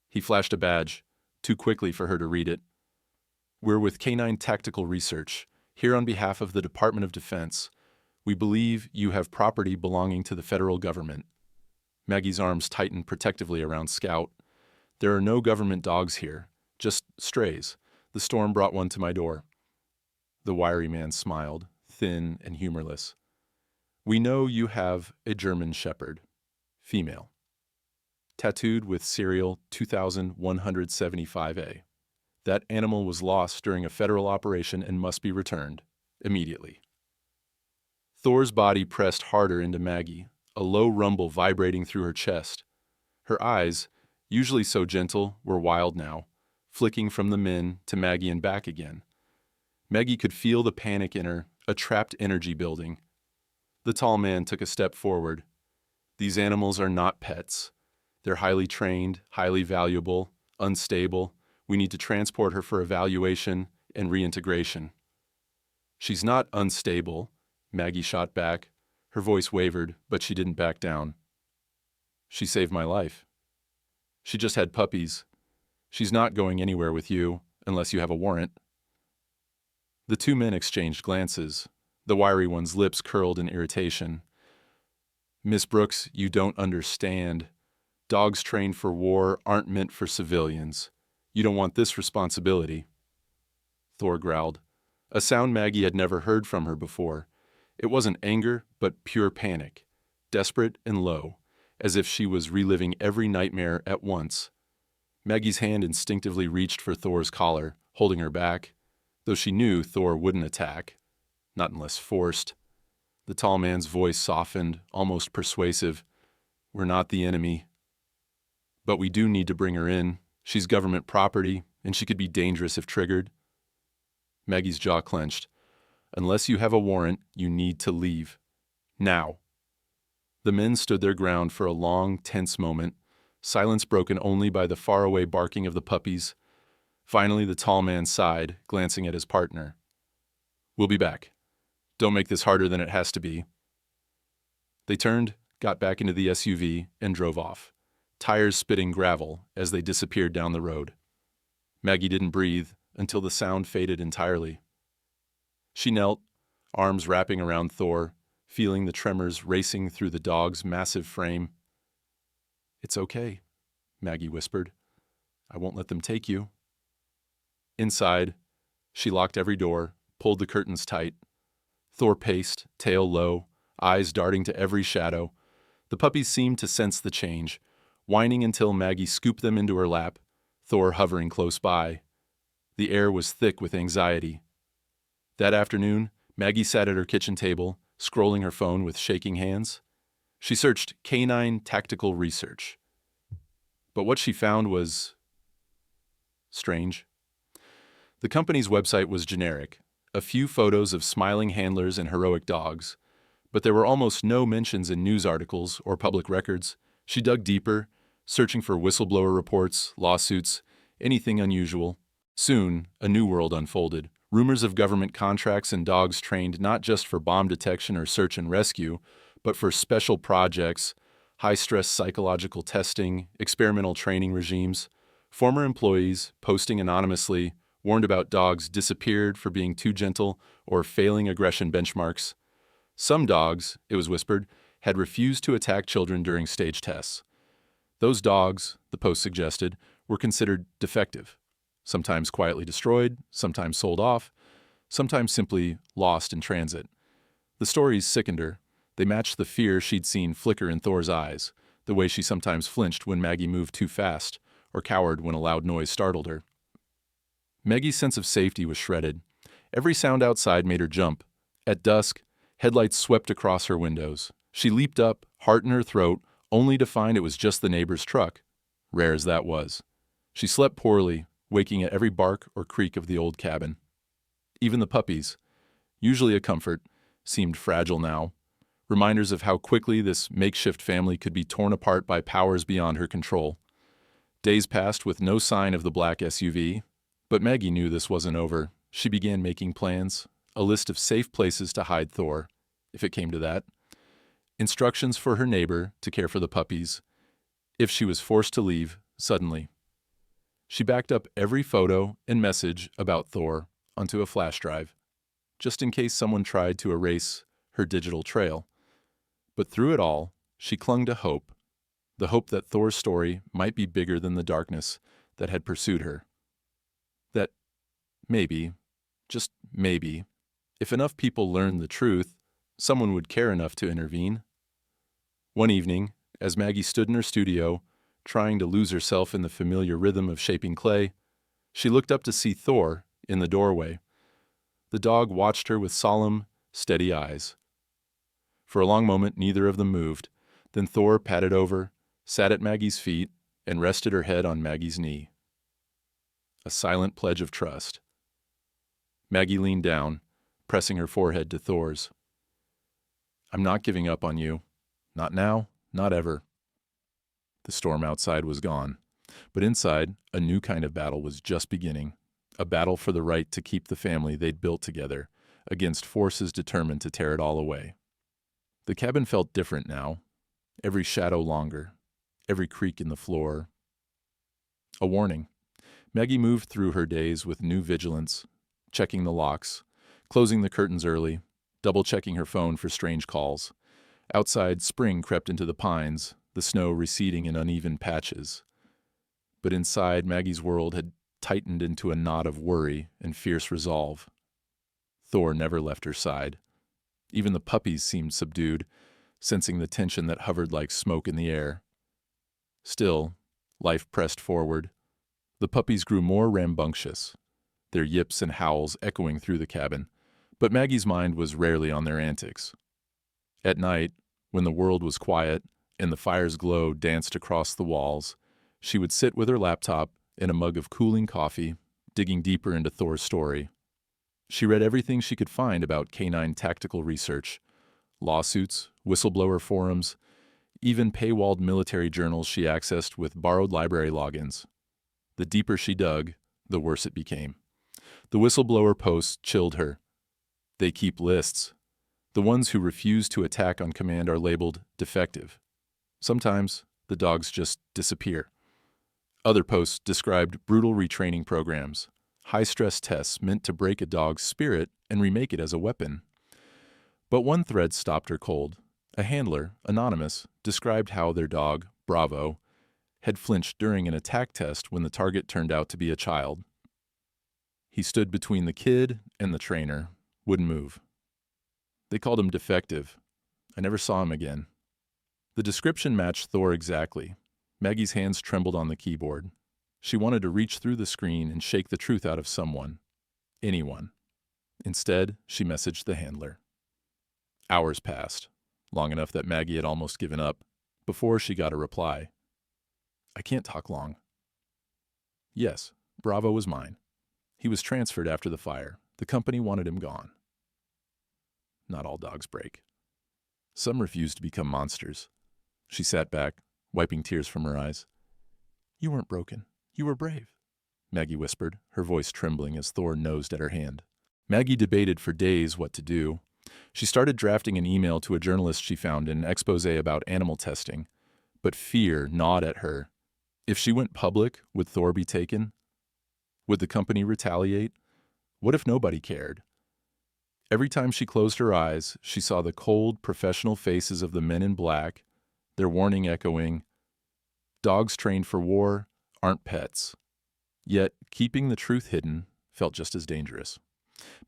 He flashed a badge, too quickly for her to read it. "We're with Canine Tactical Research, here on behalf of the Department of Defense. We believe you have property belonging to the federal government." Maggie's arms tightened protectively around Scout. "There are no government dogs here, just strays. The storm brought one to my door." The wiry man smiled, thin and humorless. "We know you have a German Shepherd, female." tattooed with serial 2175A. That animal was lost during a federal operation and must be returned immediately. Thor's body pressed harder into Maggie, a low rumble vibrating through her chest. Her eyes, usually so gentle, were wild now, flicking from the men to Maggie and back again. Maggie could feel the panic in her, a trapped energy building. The tall man took a step forward. These animals are not pets. They're highly trained, highly valuable, unstable. We need to transport her for evaluation and reintegration. She's not unstable, Maggie shot back. Her voice wavered, but she didn't back down. She saved my life. She just had puppies. She's not going anywhere with you, unless you have a warrant. The two men exchanged glances. The wiry one's lips curled in irritation. Miss Brooks, you don't understand. Dogs trained for war aren't meant for civilians. You don't want this responsibility. Thor growled, a sound Maggie had never heard from her before. It wasn't anger, but pure panic, desperate and low, as if she was reliving every nightmare at once. Maggie's hand instinctively reached for Thor's collar, holding her back, though she knew Thor wouldn't attack, not unless forced. The tall man's voice softened, almost persuasive. We're not the enemy. But we do need to bring her in. She's government property, and she could be dangerous if triggered. Maggie's jaw clenched. Unless you have a warrant, you need to leave. Now. The men stood their ground for a long, tense moment, silence broken only by the faraway barking of the puppies. Finally, the tall man sighed, glancing at his partner. We'll be back. Don't make this harder than it has to be. They turned, got back into the SUV, and drove off, tires spitting gravel as they disappeared down the road. Maggie didn't breathe until the sound faded entirely. She knelt, arms wrapping around Thor, feeling the tremors racing through the dog's massive frame. It's okay, Maggie whispered. I won't let them take you. Inside, she locked every door, pulled the curtains tight. Thor paced, tail low, eyes darting to every shadow. The puppies seemed to sense the change, whining until Maggie scooped them into her lap, Thor hovering close by. The air was thick with anxiety. That afternoon, Maggie sat at her kitchen table, scrolling her phone with shaking hands. She searched canine tactical research. But what she found was strange. The company's website was generic, a few photos of smiling handlers and heroic dogs, but there were almost no mentions in news articles or public records. She dug deeper, searching for whistleblower reports, lawsuits, anything unusual. Soon, a new world unfolded. Rumors of government contracts and dogs trained not just for bomb detection or search and rescue, but for special projects, high-stress psychological testing, experimental training regimes. Former employees, posting anonymously, warned about dogs disappeared for being too gentle or failing aggression benchmarks. Some dogs, it was whispered, had refused to attack children during stage tests. Those dogs, the post suggested, were considered defective, sometimes quietly destroyed, sometimes sold off, sometimes simply lost in transit. The stories sickened her. They matched the fear she'd seen flicker in Thor's eyes, the way she sometimes flinched when Maggie moved too fast, or cowered when a loud noise startled her. Maggie's sense of safety was shredded. Every sound outside made her jump. At dusk, headlights swept across her windows. She leaped up, heart in her throat, only to find it was just the neighbor's truck, rare as that was. She slept poorly, waking at every bark or creak of the old cabin. Even the puppies, usually a comfort, seemed fragile now, reminders of how quickly this makeshift family could be torn apart by powers beyond her control. Days passed with no sign of the black SUV, but Maggie knew this wasn't over. She began making plans, a list of safe places to hide Thor, if it came to that. Instructions for her neighbor to care for the puppies, if she was forced to leave suddenly. She backed up every photo and message about Thor onto a flash drive, just in case someone tried to erase her digital trail. But through it all, she clung to hope, the hope that Thor's story might be bigger than the darkness that had pursued her. That maybe, just maybe, if enough people learned the truth, someone would care enough to intervene. One evening, as Maggie stood in her studio, trying to lose herself in the familiar rhythm of shaping clay. She looked up to see Thor in the doorway. The dog watched her with solemn, steady eyes. For a long moment, neither of them moved. Then Thor padded over, sat at Maggie's feet, and rested her head on Maggie's knee. A silent pledge of trust. Maggie leaned down, pressing her forehead to Thor's. "I'm not giving up on you. Not now, not ever." The storm outside was gone, but inside, a new kind of battle was just beginning. A battle for the right to keep the family they'd built together, against forces determined to tear it all away. The cabin felt different now, every shadow longer, every creak in the floor. A warning. Maggie moved through her days with new vigilance, checking the locks, closing the curtains early, double-checking her phone for strange calls. Outside, spring crept into the pines, the snow receding in uneven patches. But inside, Maggie's world had tightened into a knot of worry and fierce resolve. Thor never left her side. Even the puppies seemed subdued, sensing the tension that hovered like smoke in the air. Still, life pressed forward. The puppies grew more rambunctious, their yips and howls echoing through the cabin, but Maggie's mind was rarely on their antics. At night, when the world was quiet and the fire's glow danced across the walls, she would sit with her laptop and a mug of cooling coffee, digging deeper into Thor's story. She read everything she could find about canine tactical research, lawsuits, whistleblower forums, even paywalled military journals she accessed with borrowed library logins. The deeper she dug, the worse it became. The whistleblower posts chilled her. They keep lists. The ones who refuse to attack on command are labeled defective. Sometimes the dogs just disappear. Other posts described brutal retraining programs, high-stress tests meant to break a dog's spirit and remake it as a weapon. But one thread stopped her cold. A handler, anonymous, described how their dog, Bravo, had flinched during an attack test when the target turned out to be a child. He stood between the kid and the trainer, wouldn't move. They called him defective. I never saw him again. The description matched Thor exactly. Maggie's hands trembled on the keyboard. She wanted to reach through the screen and shake the truth out of someone. Anyone. Instead, she messaged the handler. Hours passed, long enough that Maggie had almost given up, before she got a reply. I can't talk long. Yes, Bravo was mine. He was transferred after the fire. The company wanted him gone. Not all dogs break. Some refuse to become monsters. She sat back, wiping tears from her eyes. You weren't broken. You were brave, Maggie whispered, her voice trembling as Thor nosed at her hand. Maggie debated for days what to do. She started drafting an email to a journalist she found in an expose about animal testing, but fear gnawed at her. If she went public, would Thor be taken? Would the company retaliate? What if nobody cared? Every time she closed her eyes, she saw the cold, professional faces of the men in black, their warning echoing, "Dogs trained for war aren't pets." Yet, keeping the truth hidden felt just as dangerous.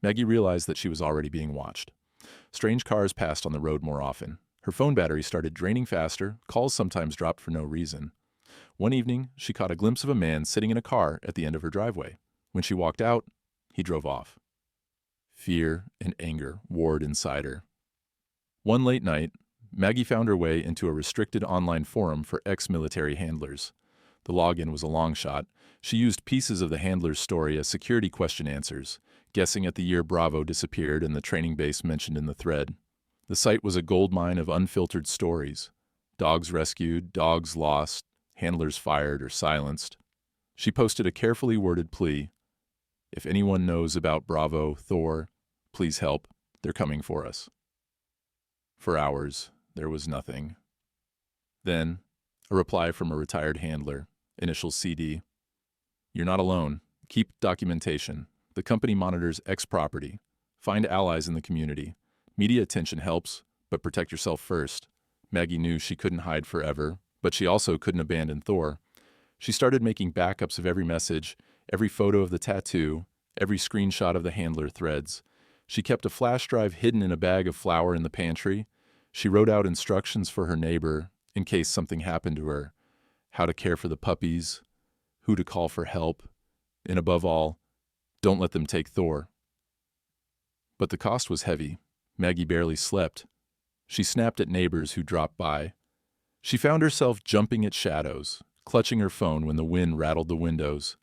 Maggie realized that she was already being watched. Strange cars passed on the road more often. Her phone battery started draining faster, calls sometimes dropped for no reason. One evening, she caught a glimpse of a man sitting in a car at the end of her driveway. When she walked out, he drove off. Fear and anger warred inside her. One late night, Maggie found her way into a restricted online forum for ex-military handlers. The login was a long shot. She used pieces of the handler's story as security question answers, guessing at the year Bravo disappeared and the training base mentioned in the thread. The site was a goldmine of unfiltered stories. Dogs rescued, dogs lost, handlers fired or silenced. She posted a carefully worded plea. If anyone knows about Bravo, Thor, please help. They're coming for us. For hours, there was nothing. Then, a reply from a retired handler, initial CD. You're not alone. Keep documentation. The company monitors X property. Find allies in the community. Media attention helps, but protect yourself first. Maggie knew she couldn't hide forever, but she also couldn't abandon Thor. She started making backups of every message, every photo of the tattoo, every screenshot of the handler threads. She kept a flash drive hidden in a bag of flour in the pantry. She wrote out instructions for her neighbor in case something happened to her. how to care for the puppies, who to call for help, and above all, don't let them take Thor. But the cost was heavy. Maggie barely slept. She snapped at neighbors who dropped by. She found herself jumping at shadows, clutching her phone when the wind rattled the windows.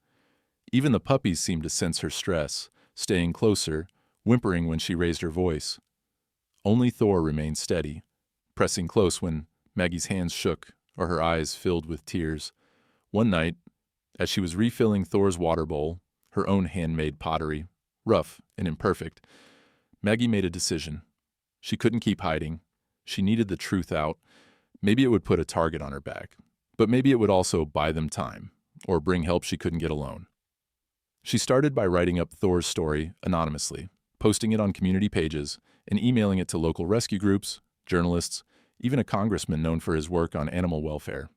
Even the puppies seemed to sense her stress, staying closer, whimpering when she raised her voice. Only Thor remained steady, pressing close when Maggie's hands shook or her eyes filled with tears. One night, as she was refilling Thor's water bowl, her own handmade pottery, rough and imperfect, Maggie made a decision. She couldn't keep hiding. She needed the truth out. Maybe it would put a target on her back, but maybe it would also buy them time or bring help she couldn't get alone. She started by writing up Thor's story anonymously, posting it on community pages, and emailing it to local rescue groups, journalists, even a congressman known for his work on animal welfare.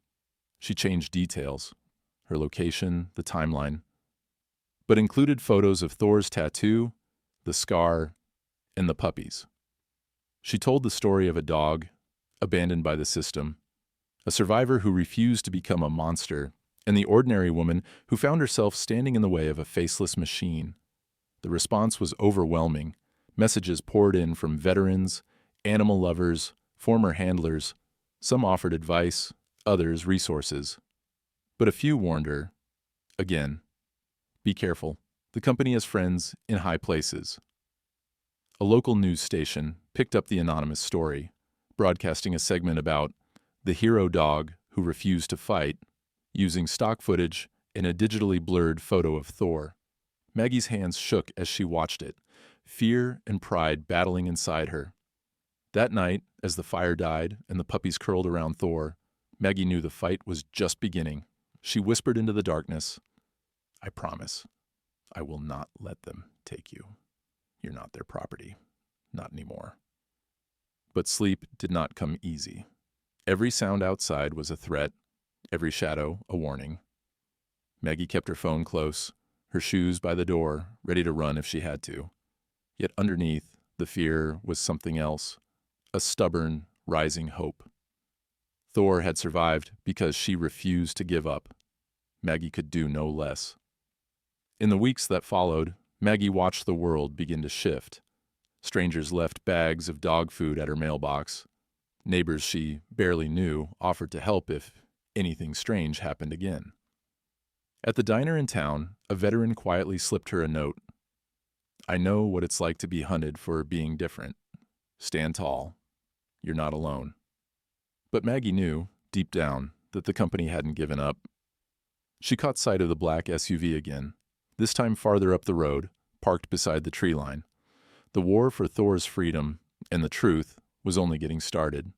She changed details, her location, the timeline, but included photos of Thor's tattoo, the scar, and the puppies. She told the story of a dog, abandoned by the system, a survivor who refused to become a monster, and the ordinary woman who found herself standing in the way of a faceless machine. The response was overwhelming. Messages poured in from veterans, animal lovers, former handlers. Some offered advice, others resources. But a few warned her, again, be careful. The company has friends in high places. A local news station picked up the anonymous story, broadcasting a segment about the hero dog who refused to fight, using stock footage and a digitally blurred photo of Thor. Maggie's hands shook as she watched it, fear and pride battling inside her. That night, as the fire died and the puppies curled around Thor, Maggie knew the fight was just beginning. She whispered into the darkness, "I promise, I will not let them take you. You're not their property. Not anymore." But sleep did not come easy. Every sound outside was a threat, every shadow a warning. Maggie kept her phone close, her shoes by the door, ready to run if she had to. Yet underneath, the fear was something else, a stubborn, rising hope. Thor had survived because she refused to give up. Maggie could do no less. In the weeks that followed, Maggie watched the world begin to shift. Strangers left bags of dog food at her mailbox. Neighbors she barely knew offered to help if anything strange happened again. At the diner in town, a veteran quietly slipped her a note. "I know what it's like to be hunted for being different. Stand tall. You're not alone." But Maggie knew, deep down, that the company hadn't given up. She caught sight of the black SUV again, this time farther up the road, parked beside the tree line. The war for Thor's freedom and the truth was only getting started.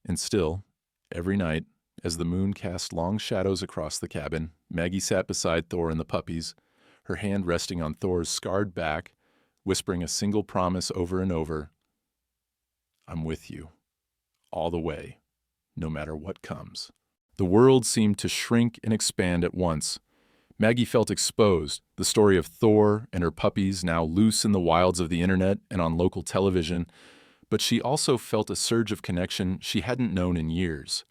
And still, every night, as the moon cast long shadows across the cabin, Maggie sat beside Thor and the puppies, her hand resting on Thor's scarred back, whispering a single promise over and over, "I'm with you, all the way, no matter what comes." The world seemed to shrink and expand at once. Maggie felt exposed, the story of Thor and her puppies now loose in the wilds of the internet and on local television, but she also felt a surge of connection she hadn't known in years.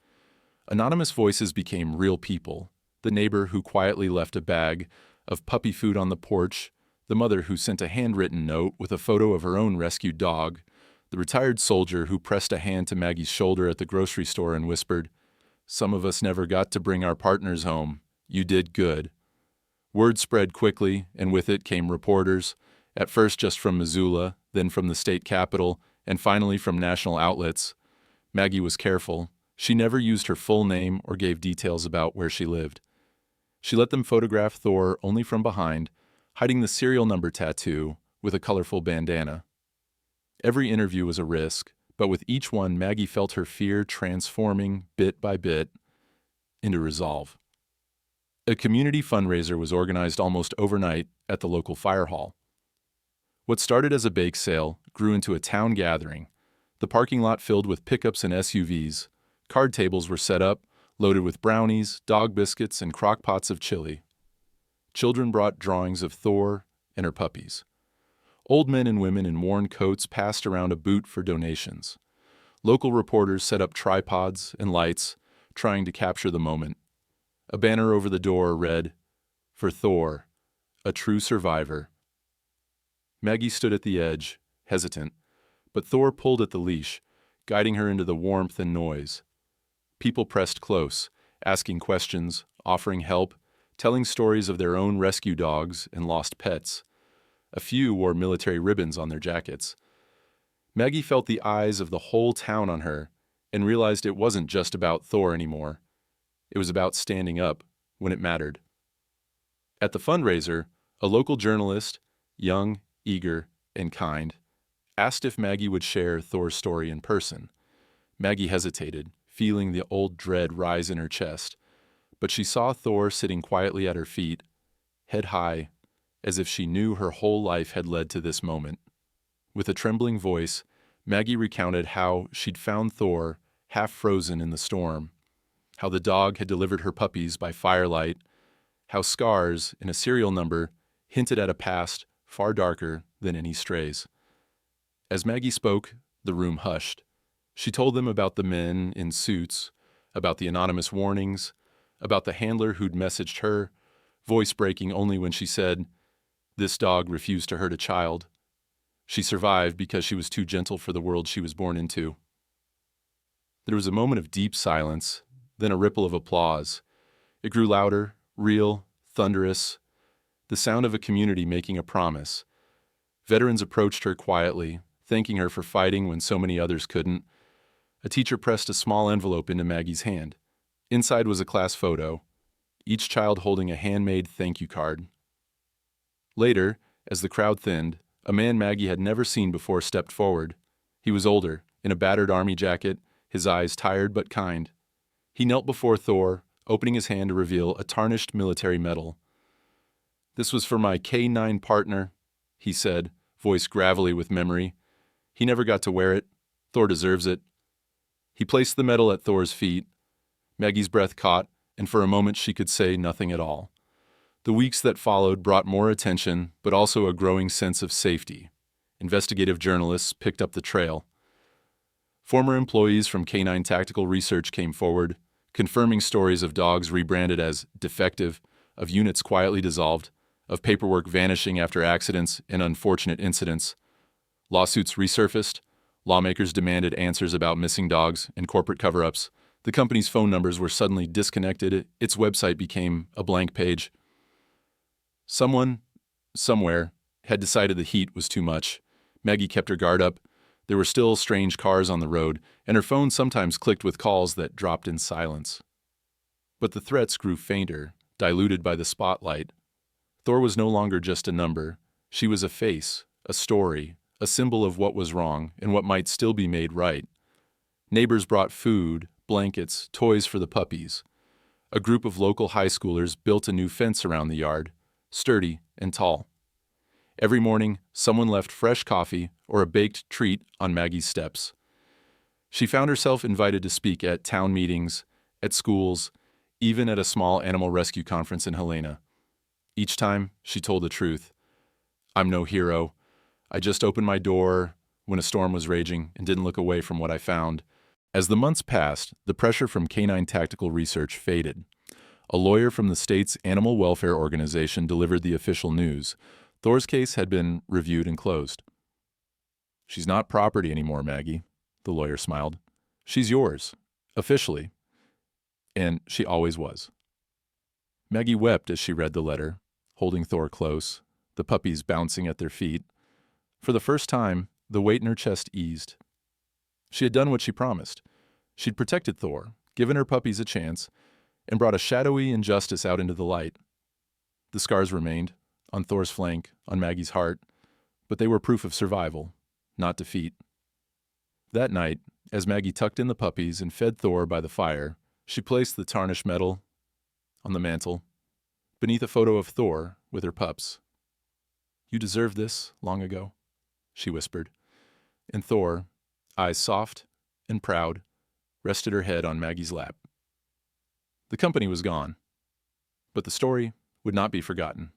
Anonymous voices became real people, the neighbor who quietly left a bag of puppy food on the porch, the mother who sent a handwritten note with a photo of her own rescued dog, the retired soldier who pressed a hand to Maggie's shoulder at the grocery store and whispered, "Some of us never got to bring our partners home. You did good." Word spread quickly, and with it came reporters, at first just from Missoula, then from the state capitol, and finally from national outlets. Maggie was careful. She never used her full name or gave details about where she lived. She let them photograph Thor only from behind, hiding the serial number tattoo with a colorful bandana. Every interview was a risk, but with each one, Maggie felt her fear transforming, bit by bit, into resolve. A community fundraiser was organized almost overnight at the local fire hall. What started as a bake sale grew into a town gathering, the parking lot filled with pickups and SUVs. Card tables were set up, loaded with brownies, dog biscuits, and crock pots of chili. Children brought drawings of Thor and her puppies. Old men and women in worn coats passed around a boot for donations. Local reporters set up tripods and lights, trying to capture the moment. A banner over the door read, "For Thor, a true survivor." Maggie stood at the edge, hesitant, but Thor pulled at the leash, guiding her into the warmth and noise. People pressed close, asking questions, offering help, telling stories of their own rescue dogs and lost pets. A few wore military ribbons on their jackets. Maggie felt the eyes of the whole town on her and realized it wasn't just about Thor anymore. It was about standing up when it mattered. At the fundraiser, a local journalist, young, eager, and kind, asked if Maggie would share Thor's story in person. Maggie hesitated, feeling the old dread rise in her chest, but she saw Thor sitting quietly at her feet, head high, as if she knew her whole life had led to this moment. With a trembling voice, Maggie recounted how she'd found Thor half frozen in the storm, how the dog had delivered her puppies by firelight, how scars in a serial number hinted at a past far darker than any strays. As Maggie spoke, the room hushed. She told them about the men in suits, about the anonymous warnings, about the handler who'd messaged her, voice breaking only when she said, "This dog refused to hurt a child. She survived because she was too gentle for the world she was born into." There was a moment of deep silence, then a ripple of applause. It grew louder, real, thunderous, the sound of a community making a promise. Veterans approached her quietly, thanking her for fighting when so many others couldn't. A teacher pressed a small envelope into Maggie's hand. Inside was a class photo, each child holding a handmade thank you card. Later, as the crowd thinned, a man Maggie had never seen before stepped forward. He was older, in a battered army jacket, his eyes tired but kind. He knelt before Thor, opening his hand to reveal a tarnished military medal. "This was for my K9 partner," he said, voice gravelly with memory. "He never got to wear it. Thor deserves it." He placed the medal at Thor's feet. Maggie's breath caught, and for a moment she could say nothing at all. The weeks that followed brought more attention, but also a growing sense of safety. Investigative journalists picked up the trail. Former employees from Canine Tactical Research came forward, confirming stories of dogs rebranded as defective, of units quietly dissolved, of paperwork vanishing after accidents and unfortunate incidents. Lawsuits resurfaced. Lawmakers demanded answers about missing dogs and corporate cover-ups. The company's phone numbers were suddenly disconnected. Its website became a blank page. Someone, somewhere, had decided the heat was too much. Maggie kept her guard up. There were still strange cars on the road, and her phone sometimes clicked with calls that dropped in silence. But the threats grew fainter, diluted by the spotlight. Thor was no longer just a number. She was a face, a story, a symbol of what was wrong and what might still be made right. Neighbors brought food, blankets, toys for the puppies. A group of local high schoolers built a new fence around the yard, sturdy and tall. Every morning, someone left fresh coffee or a baked treat on Maggie's steps. She found herself invited to speak at town meetings, at schools, even at a small animal rescue conference in Helena. Each time, she told the truth. "I'm no hero. I just opened my door when a storm was raging and didn't look away from what I found." As the months passed, the pressure from Canine Tactical Research faded. A lawyer from the state's animal welfare organization delivered the official news. Thor's case had been reviewed and closed. "She's not property anymore, Maggie," the lawyer smiled. "She's yours, officially. And she always was." Maggie wept as she read the letter, holding Thor close, the puppies bouncing at their feet. For the first time, the weight in her chest eased. She had done what she promised. She'd protected Thor, given her puppies a chance, and brought a shadowy injustice out into the light. The scars remained, on Thor's flank, on Maggie's heart, but they were proof of survival, not defeat. That night, as Maggie tucked in the puppies and fed Thor by the fire, she placed the tarnished medal on the mantel, beneath a photo of Thor with her pups. "You deserved this long ago," she whispered, and Thor, eyes soft and proud, rested her head on Maggie's lap. The company was gone, but the story would not be forgotten.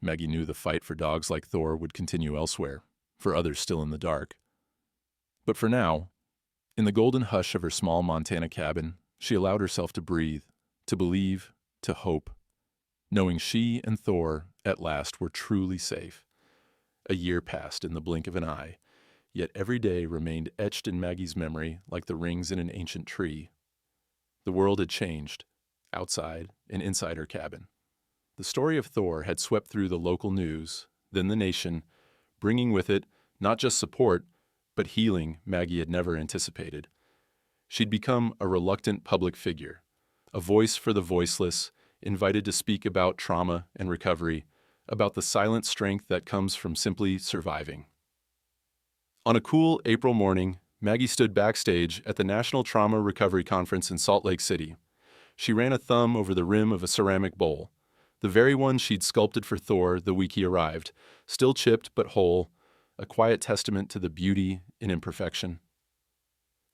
Maggie knew the fight for dogs like Thor would continue elsewhere, for others still in the dark. But for now, in the golden hush of her small Montana cabin, she allowed herself to breathe, to believe, to hope, knowing she and Thor, at last, were truly safe. A year passed in the blink of an eye, yet every day remained etched in Maggie's memory like the rings in an ancient tree. The world had changed, outside and inside her cabin. The story of Thor had swept through the local news, then the nation, bringing with it not just support, but healing Maggie had never anticipated. She'd become a reluctant public figure, a voice for the voiceless, invited to speak about trauma and recovery, about the silent strength that comes from simply surviving. On a cool April morning, Maggie stood backstage at the National Trauma Recovery Conference in Salt Lake City. She ran a thumb over the rim of a ceramic bowl, the very one she'd sculpted for Thor the week he arrived, still chipped but whole, a quiet testament to the beauty in imperfection.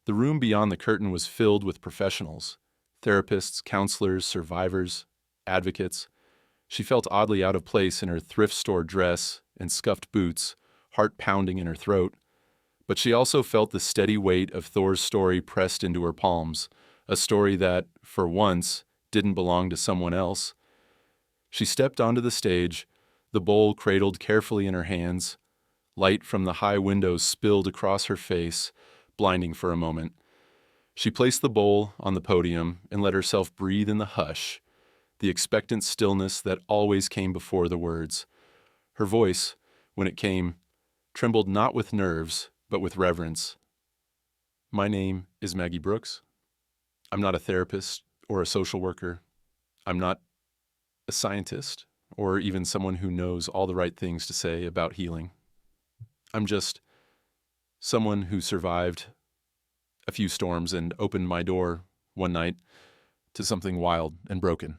The room beyond the curtain was filled with professionals, therapists, counselors, survivors, advocates. She felt oddly out of place in her thrift store dress and scuffed boots, heart pounding in her throat. But she also felt the steady weight of Thor's story pressed into her palms, a story that, for once, didn't belong to someone else. She stepped onto the stage, the bowl cradled carefully in her hands. Light from the high windows spilled across her face, blinding for a moment. She placed the bowl on the podium and let herself breathe in the hush, the expectant stillness that always came before the words. Her voice, when it came, trembled not with nerves, but with reverence. My name is Maggie Brooks. I'm not a therapist or a social worker. I'm not a scientist or even someone who knows all the right things to say about healing. I'm just someone who survived a few storms and opened my door one night to something wild and broken.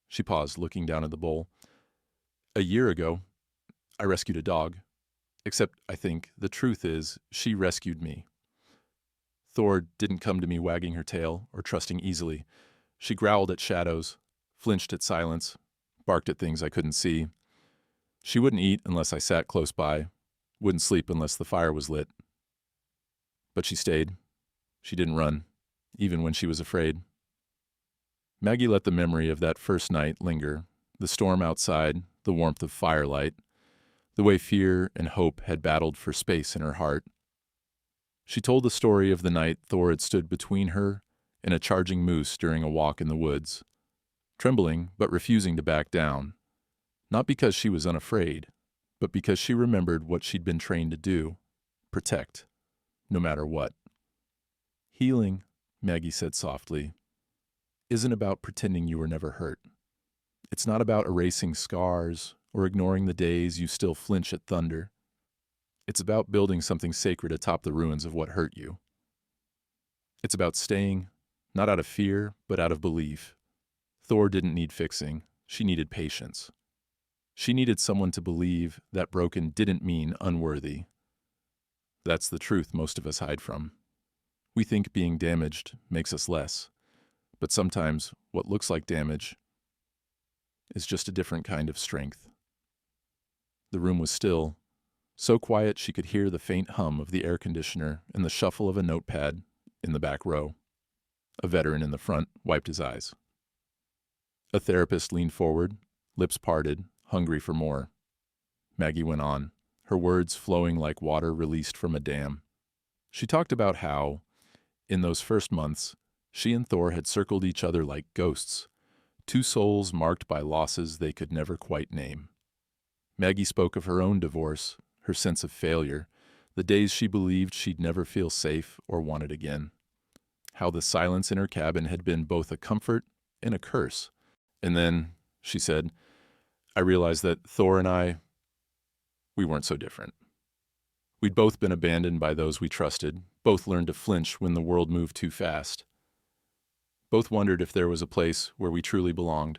She paused, looking down at the bowl. A year ago, I rescued a dog. Except, I think, the truth is, she rescued me. Thor didn't come to me wagging her tail or trusting easily. She growled at shadows, flinched at silence, barked at things I couldn't see. She wouldn't eat unless I sat close by, wouldn't sleep unless the fire was lit. But she stayed. She didn't run, even when she was afraid. Maggie let the memory of that first night linger, the storm outside, the warmth of firelight, the way fear and hope had battled for space in her heart. She told the story of the night Thor had stood between her and a charging moose during a walk in the woods, trembling but refusing to back down, not because she was unafraid, but because she remembered what she'd been trained to do, protect, no matter what. Healing, Maggie said softly, isn't about pretending you were never hurt. It's not about erasing scars or ignoring the days you still flinch at thunder. It's about building something sacred atop the ruins of what hurt you. It's about staying, not out of fear, but out of belief. Thor didn't need fixing. She needed patience. She needed someone to believe that broken didn't mean unworthy. That's the truth most of us hide from. We think being damaged makes us less, but sometimes what looks like damage is just a different kind of strength. The room was still, so quiet she could hear the faint hum of the air conditioner and the shuffle of a notepad in the back row. A veteran in the front wiped his eyes. A therapist leaned forward, lips parted, hungry for more. Maggie went on, her words flowing like water released from a dam. She talked about how, in those first months, she and Thor had circled each other like ghosts, two souls marked by losses they could never quite name. Maggie spoke of her own divorce, her sense of failure, the days she believed she'd never feel safe or wanted again. How the silence in her cabin had been both a comfort and a curse. And then, she said, I realized that Thor and we weren't so different. We'd both been abandoned by those we trusted, both learned to flinch when the world moved too fast. Both wondered if there was a place where we truly belonged.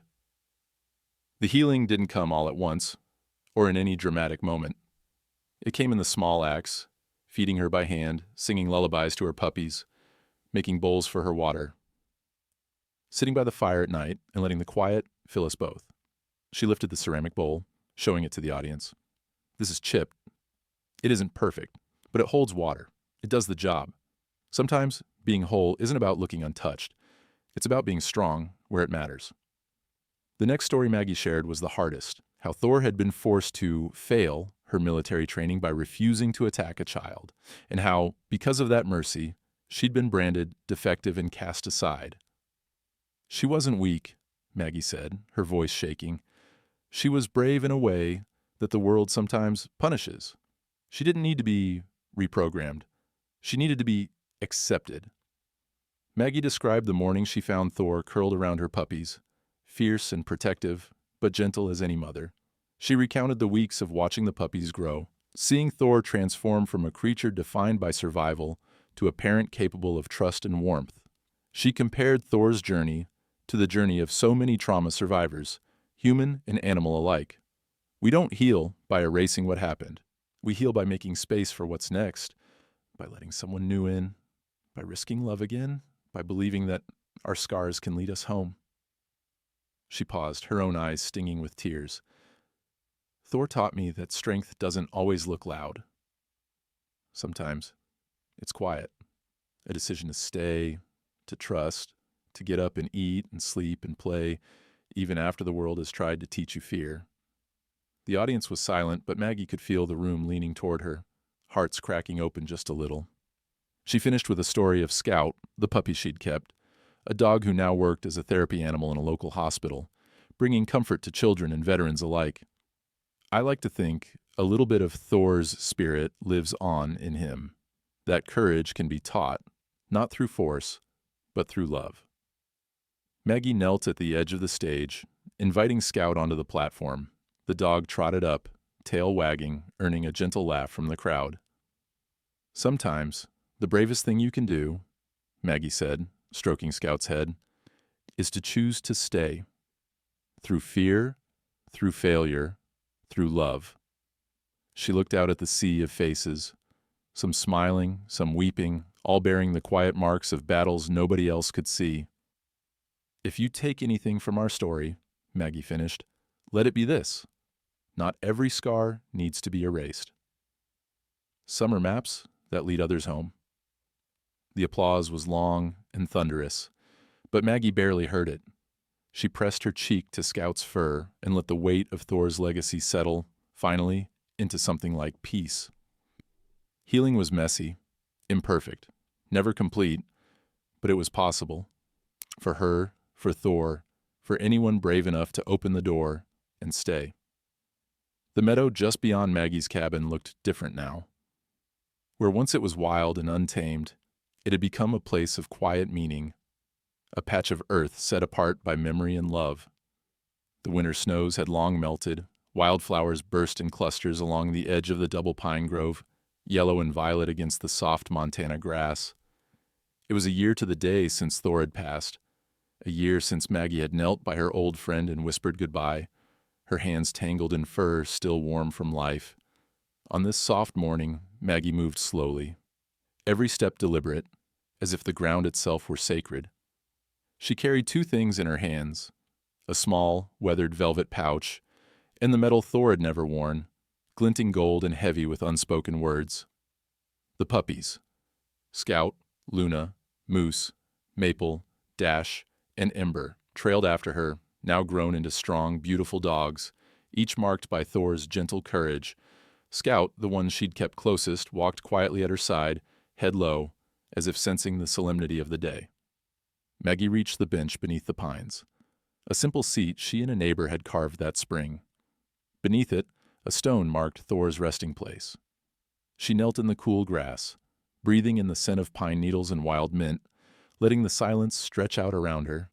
The healing didn't come all at once, or in any dramatic moment. It came in the small acts, feeding her by hand, singing lullabies to her puppies, making bowls for her water. Sitting by the fire at night and letting the quiet fill us both. She lifted the ceramic bowl, showing it to the audience. This is chipped. It isn't perfect, but it holds water. It does the job. Sometimes being whole isn't about looking untouched. It's about being strong where it matters. The next story Maggie shared was the hardest, how Thor had been forced to fail her military training by refusing to attack a child, and how, because of that mercy, she'd been branded defective and cast aside. She wasn't weak, Maggie said, her voice shaking. She was brave in a way that the world sometimes punishes. She didn't need to be reprogrammed. She needed to be accepted. Maggie described the morning she found Thor curled around her puppies, fierce and protective, but gentle as any mother. She recounted the weeks of watching the puppies grow, seeing Thor transform from a creature defined by survival to a parent capable of trust and warmth. She compared Thor's journey to the journey of so many trauma survivors, human and animal alike. We don't heal by erasing what happened. We heal by making space for what's next, by letting someone new in, by risking love again, by believing that our scars can lead us home. She paused, her own eyes stinging with tears. Thor taught me that strength doesn't always look loud. Sometimes it's quiet, a decision to stay, to trust, to get up and eat and sleep and play, even after the world has tried to teach you fear. The audience was silent, but Maggie could feel the room leaning toward her, hearts cracking open just a little. She finished with a story of Scout, the puppy she'd kept, a dog who now worked as a therapy animal in a local hospital, bringing comfort to children and veterans alike. I like to think a little bit of Thor's spirit lives on in him. That courage can be taught, not through force, but through love. Maggie knelt at the edge of the stage, inviting Scout onto the platform. The dog trotted up, tail wagging, earning a gentle laugh from the crowd. Sometimes, the bravest thing you can do, Maggie said, stroking Scout's head, is to choose to stay. Through fear, through failure, through love. She looked out at the sea of faces, some smiling, some weeping, all bearing the quiet marks of battles nobody else could see. If you take anything from our story, Maggie finished, let it be this. Not every scar needs to be erased. Some are maps that lead others home. The applause was long and thunderous, but Maggie barely heard it. She pressed her cheek to Scout's fur and let the weight of Thor's legacy settle, finally, into something like peace. Healing was messy, imperfect, never complete, but it was possible. For her, for Thor, for anyone brave enough to open the door and stay. The meadow just beyond Maggie's cabin looked different now. Where once it was wild and untamed, it had become a place of quiet meaning, a patch of earth set apart by memory and love. The winter snows had long melted, wildflowers burst in clusters along the edge of the double pine grove, yellow and violet against the soft Montana grass. It was a year to the day since Thor had passed, a year since Maggie had knelt by her old friend and whispered goodbye, her hands tangled in fur still warm from life. On this soft morning, Maggie moved slowly, every step deliberate, as if the ground itself were sacred. She carried two things in her hands, a small, weathered velvet pouch, and the metal Thor had never worn, glinting gold and heavy with unspoken words. The puppies. Scout, Luna, Moose, Maple, Dash, and Ember trailed after her, now grown into strong, beautiful dogs, each marked by Thor's gentle courage. Scout, the one she'd kept closest, walked quietly at her side, head low, as if sensing the solemnity of the day. Maggie reached the bench beneath the pines, a simple seat she and a neighbor had carved that spring. Beneath it, a stone marked Thor's resting place. She knelt in the cool grass, breathing in the scent of pine needles and wild mint, letting the silence stretch out around her.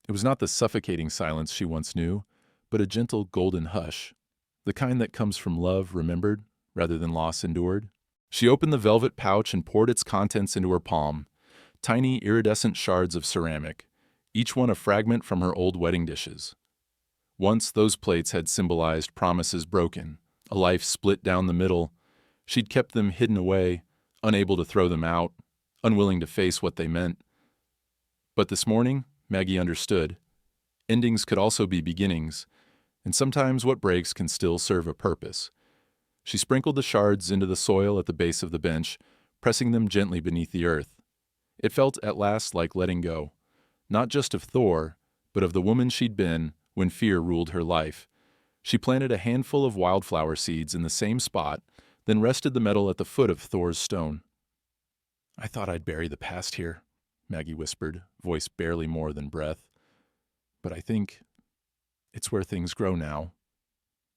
It was not the suffocating silence she once knew, but a gentle golden hush, the kind that comes from love remembered rather than loss endured. She opened the velvet pouch and poured its contents into her palm, tiny iridescent shards of ceramic, each one a fragment from her old wedding dishes. Once those plates had symbolized promises broken, a life split down the middle. She'd kept them hidden away, unable to throw them out, unwilling to face what they meant. But this morning, Maggie understood. Endings could also be beginnings, and sometimes what breaks can still serve a purpose. She sprinkled the shards into the soil at the base of the bench, pressing them gently beneath the earth. It felt at last like letting go, not just of Thor, but of the woman she'd been when fear ruled her life. She planted a handful of wildflower seeds in the same spot, then rested the metal at the foot of Thor's stone. "I thought I'd bury the past here," Maggie whispered, voice barely more than breath. "But I think it's where things grow now."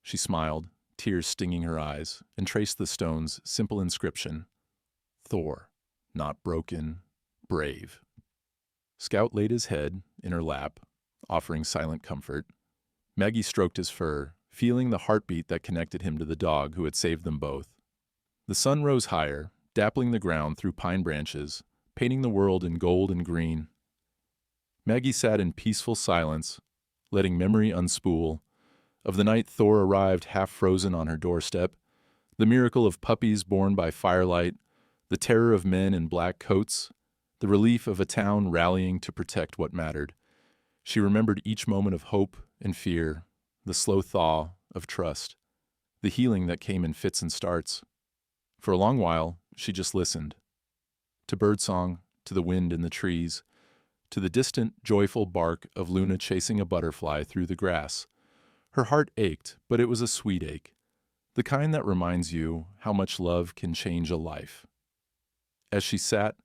She smiled, tears stinging her eyes, and traced the stone's simple inscription: Thor, not broken, brave. Scout laid his head in her lap, offering silent comfort. Maggie stroked his fur, feeling the heartbeat that connected him to the dog who had saved them both. The sun rose higher, dappling the ground through pine branches, painting the world in gold and green. Maggie sat in peaceful silence, letting memory unspool of the night Thor arrived half-frozen on her doorstep, the miracle of puppies born by firelight, the terror of men in black coats, the relief of a town rallying to protect what mattered. She remembered each moment of hope and fear, the slow thaw of trust, the healing that came in fits and starts. For a long while, she just listened. To birdsong, to the wind in the trees, to the distant, joyful bark of Luna chasing a butterfly through the grass. Her heart ached, but it was a sweet ache, the kind that reminds you how much love can change a life. As she sat,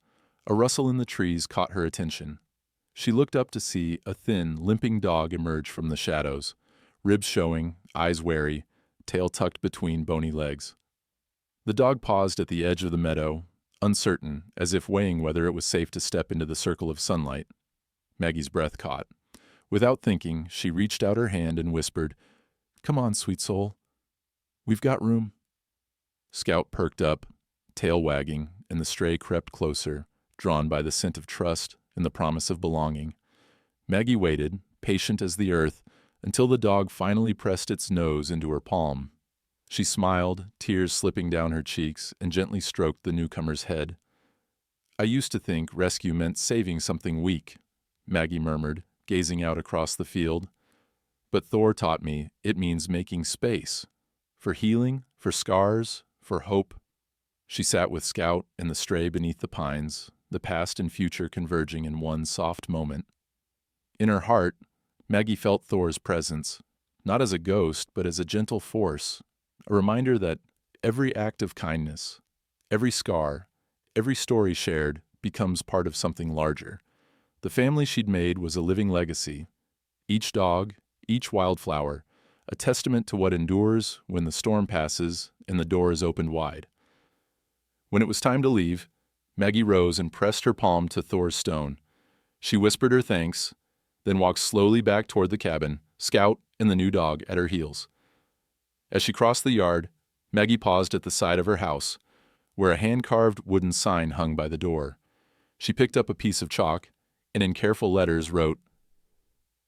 a rustle in the trees caught her attention. She looked up to see a thin, limping dog emerge from the shadows, ribs showing, eyes wary, tail tucked between bony legs. The dog paused at the edge of the meadow, uncertain, as if weighing whether it was safe to step into the circle of sunlight. Maggie's breath caught. Without thinking, she reached out her hand and whispered, "Come on, sweet soul. We've got room." Scout perked up, tail wagging, and the stray crept closer, drawn by the scent of trust and the promise of belonging. Maggie waited, patient as the earth, until the dog finally pressed its nose into her palm. She smiled, tears slipping down her cheeks, and gently stroked the newcomer's head. "I used to think rescue meant saving something weak," Maggie murmured, gazing out across the field. "But Thor taught me it means making space. For healing, for scars, for hope." She sat with Scout and the stray beneath the pines, the past and future converging in one soft moment. In her heart, Maggie felt Thor's presence, not as a ghost, but as a gentle force, a reminder that every act of kindness, every scar, every story shared becomes part of something larger. The family she'd made was a living legacy. Each dog, each wildflower, a testament to what endures when the storm passes and the door is opened wide. When it was time to leave, Maggie rose and pressed her palm to Thor's stone. She whispered her thanks, then walked slowly back toward the cabin, Scout and the new dog at her heels. As she crossed the yard, Maggie paused at the side of her house, where a hand-carved wooden sign hung by the door. She picked up a piece of chalk and in careful letters wrote,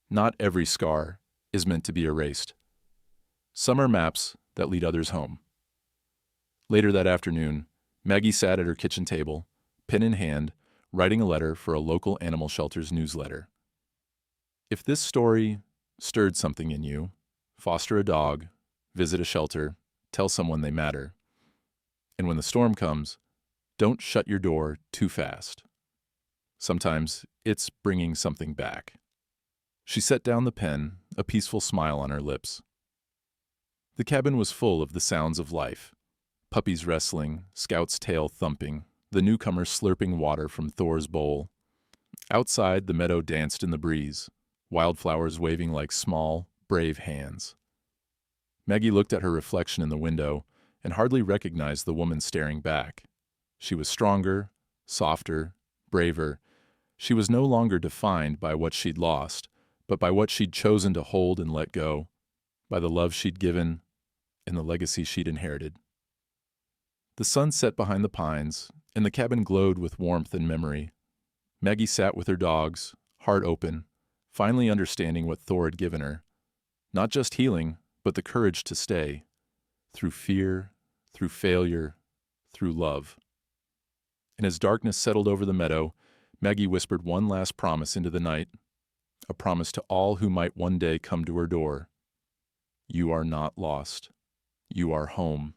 "Not every scar is meant to be erased. Some are maps that lead others home." Later that afternoon, Maggie sat at her kitchen table, pen in hand, writing a letter for a local animal shelter's newsletter. If this story stirred something in you, foster a dog, visit a shelter, tell someone they matter. And when the storm comes, don't shut your door too fast. Sometimes it's bringing something back. She set down the pen, a peaceful smile on her lips. The cabin was full of the sounds of life. Puppies wrestling, Scout's tail thumping, the newcomer slurping water from Thor's bowl. Outside, the meadow danced in the breeze, wildflowers waving like small, brave hands. Maggie looked at her reflection in the window and hardly recognized the woman staring back. She was stronger, softer, braver. She was no longer defined by what she'd lost, but by what she'd chosen to hold and let go, by the love she'd given and the legacy she'd inherited. The sun set behind the pines, and the cabin glowed with warmth and memory. Maggie sat with her dogs, heart open, finally understanding what Thor had given her. Not just healing, but the courage to stay, through fear, through failure, through love. And as darkness settled over the meadow, Maggie whispered one last promise into the night, a promise to all who might one day come to her door. You are not lost. You are home.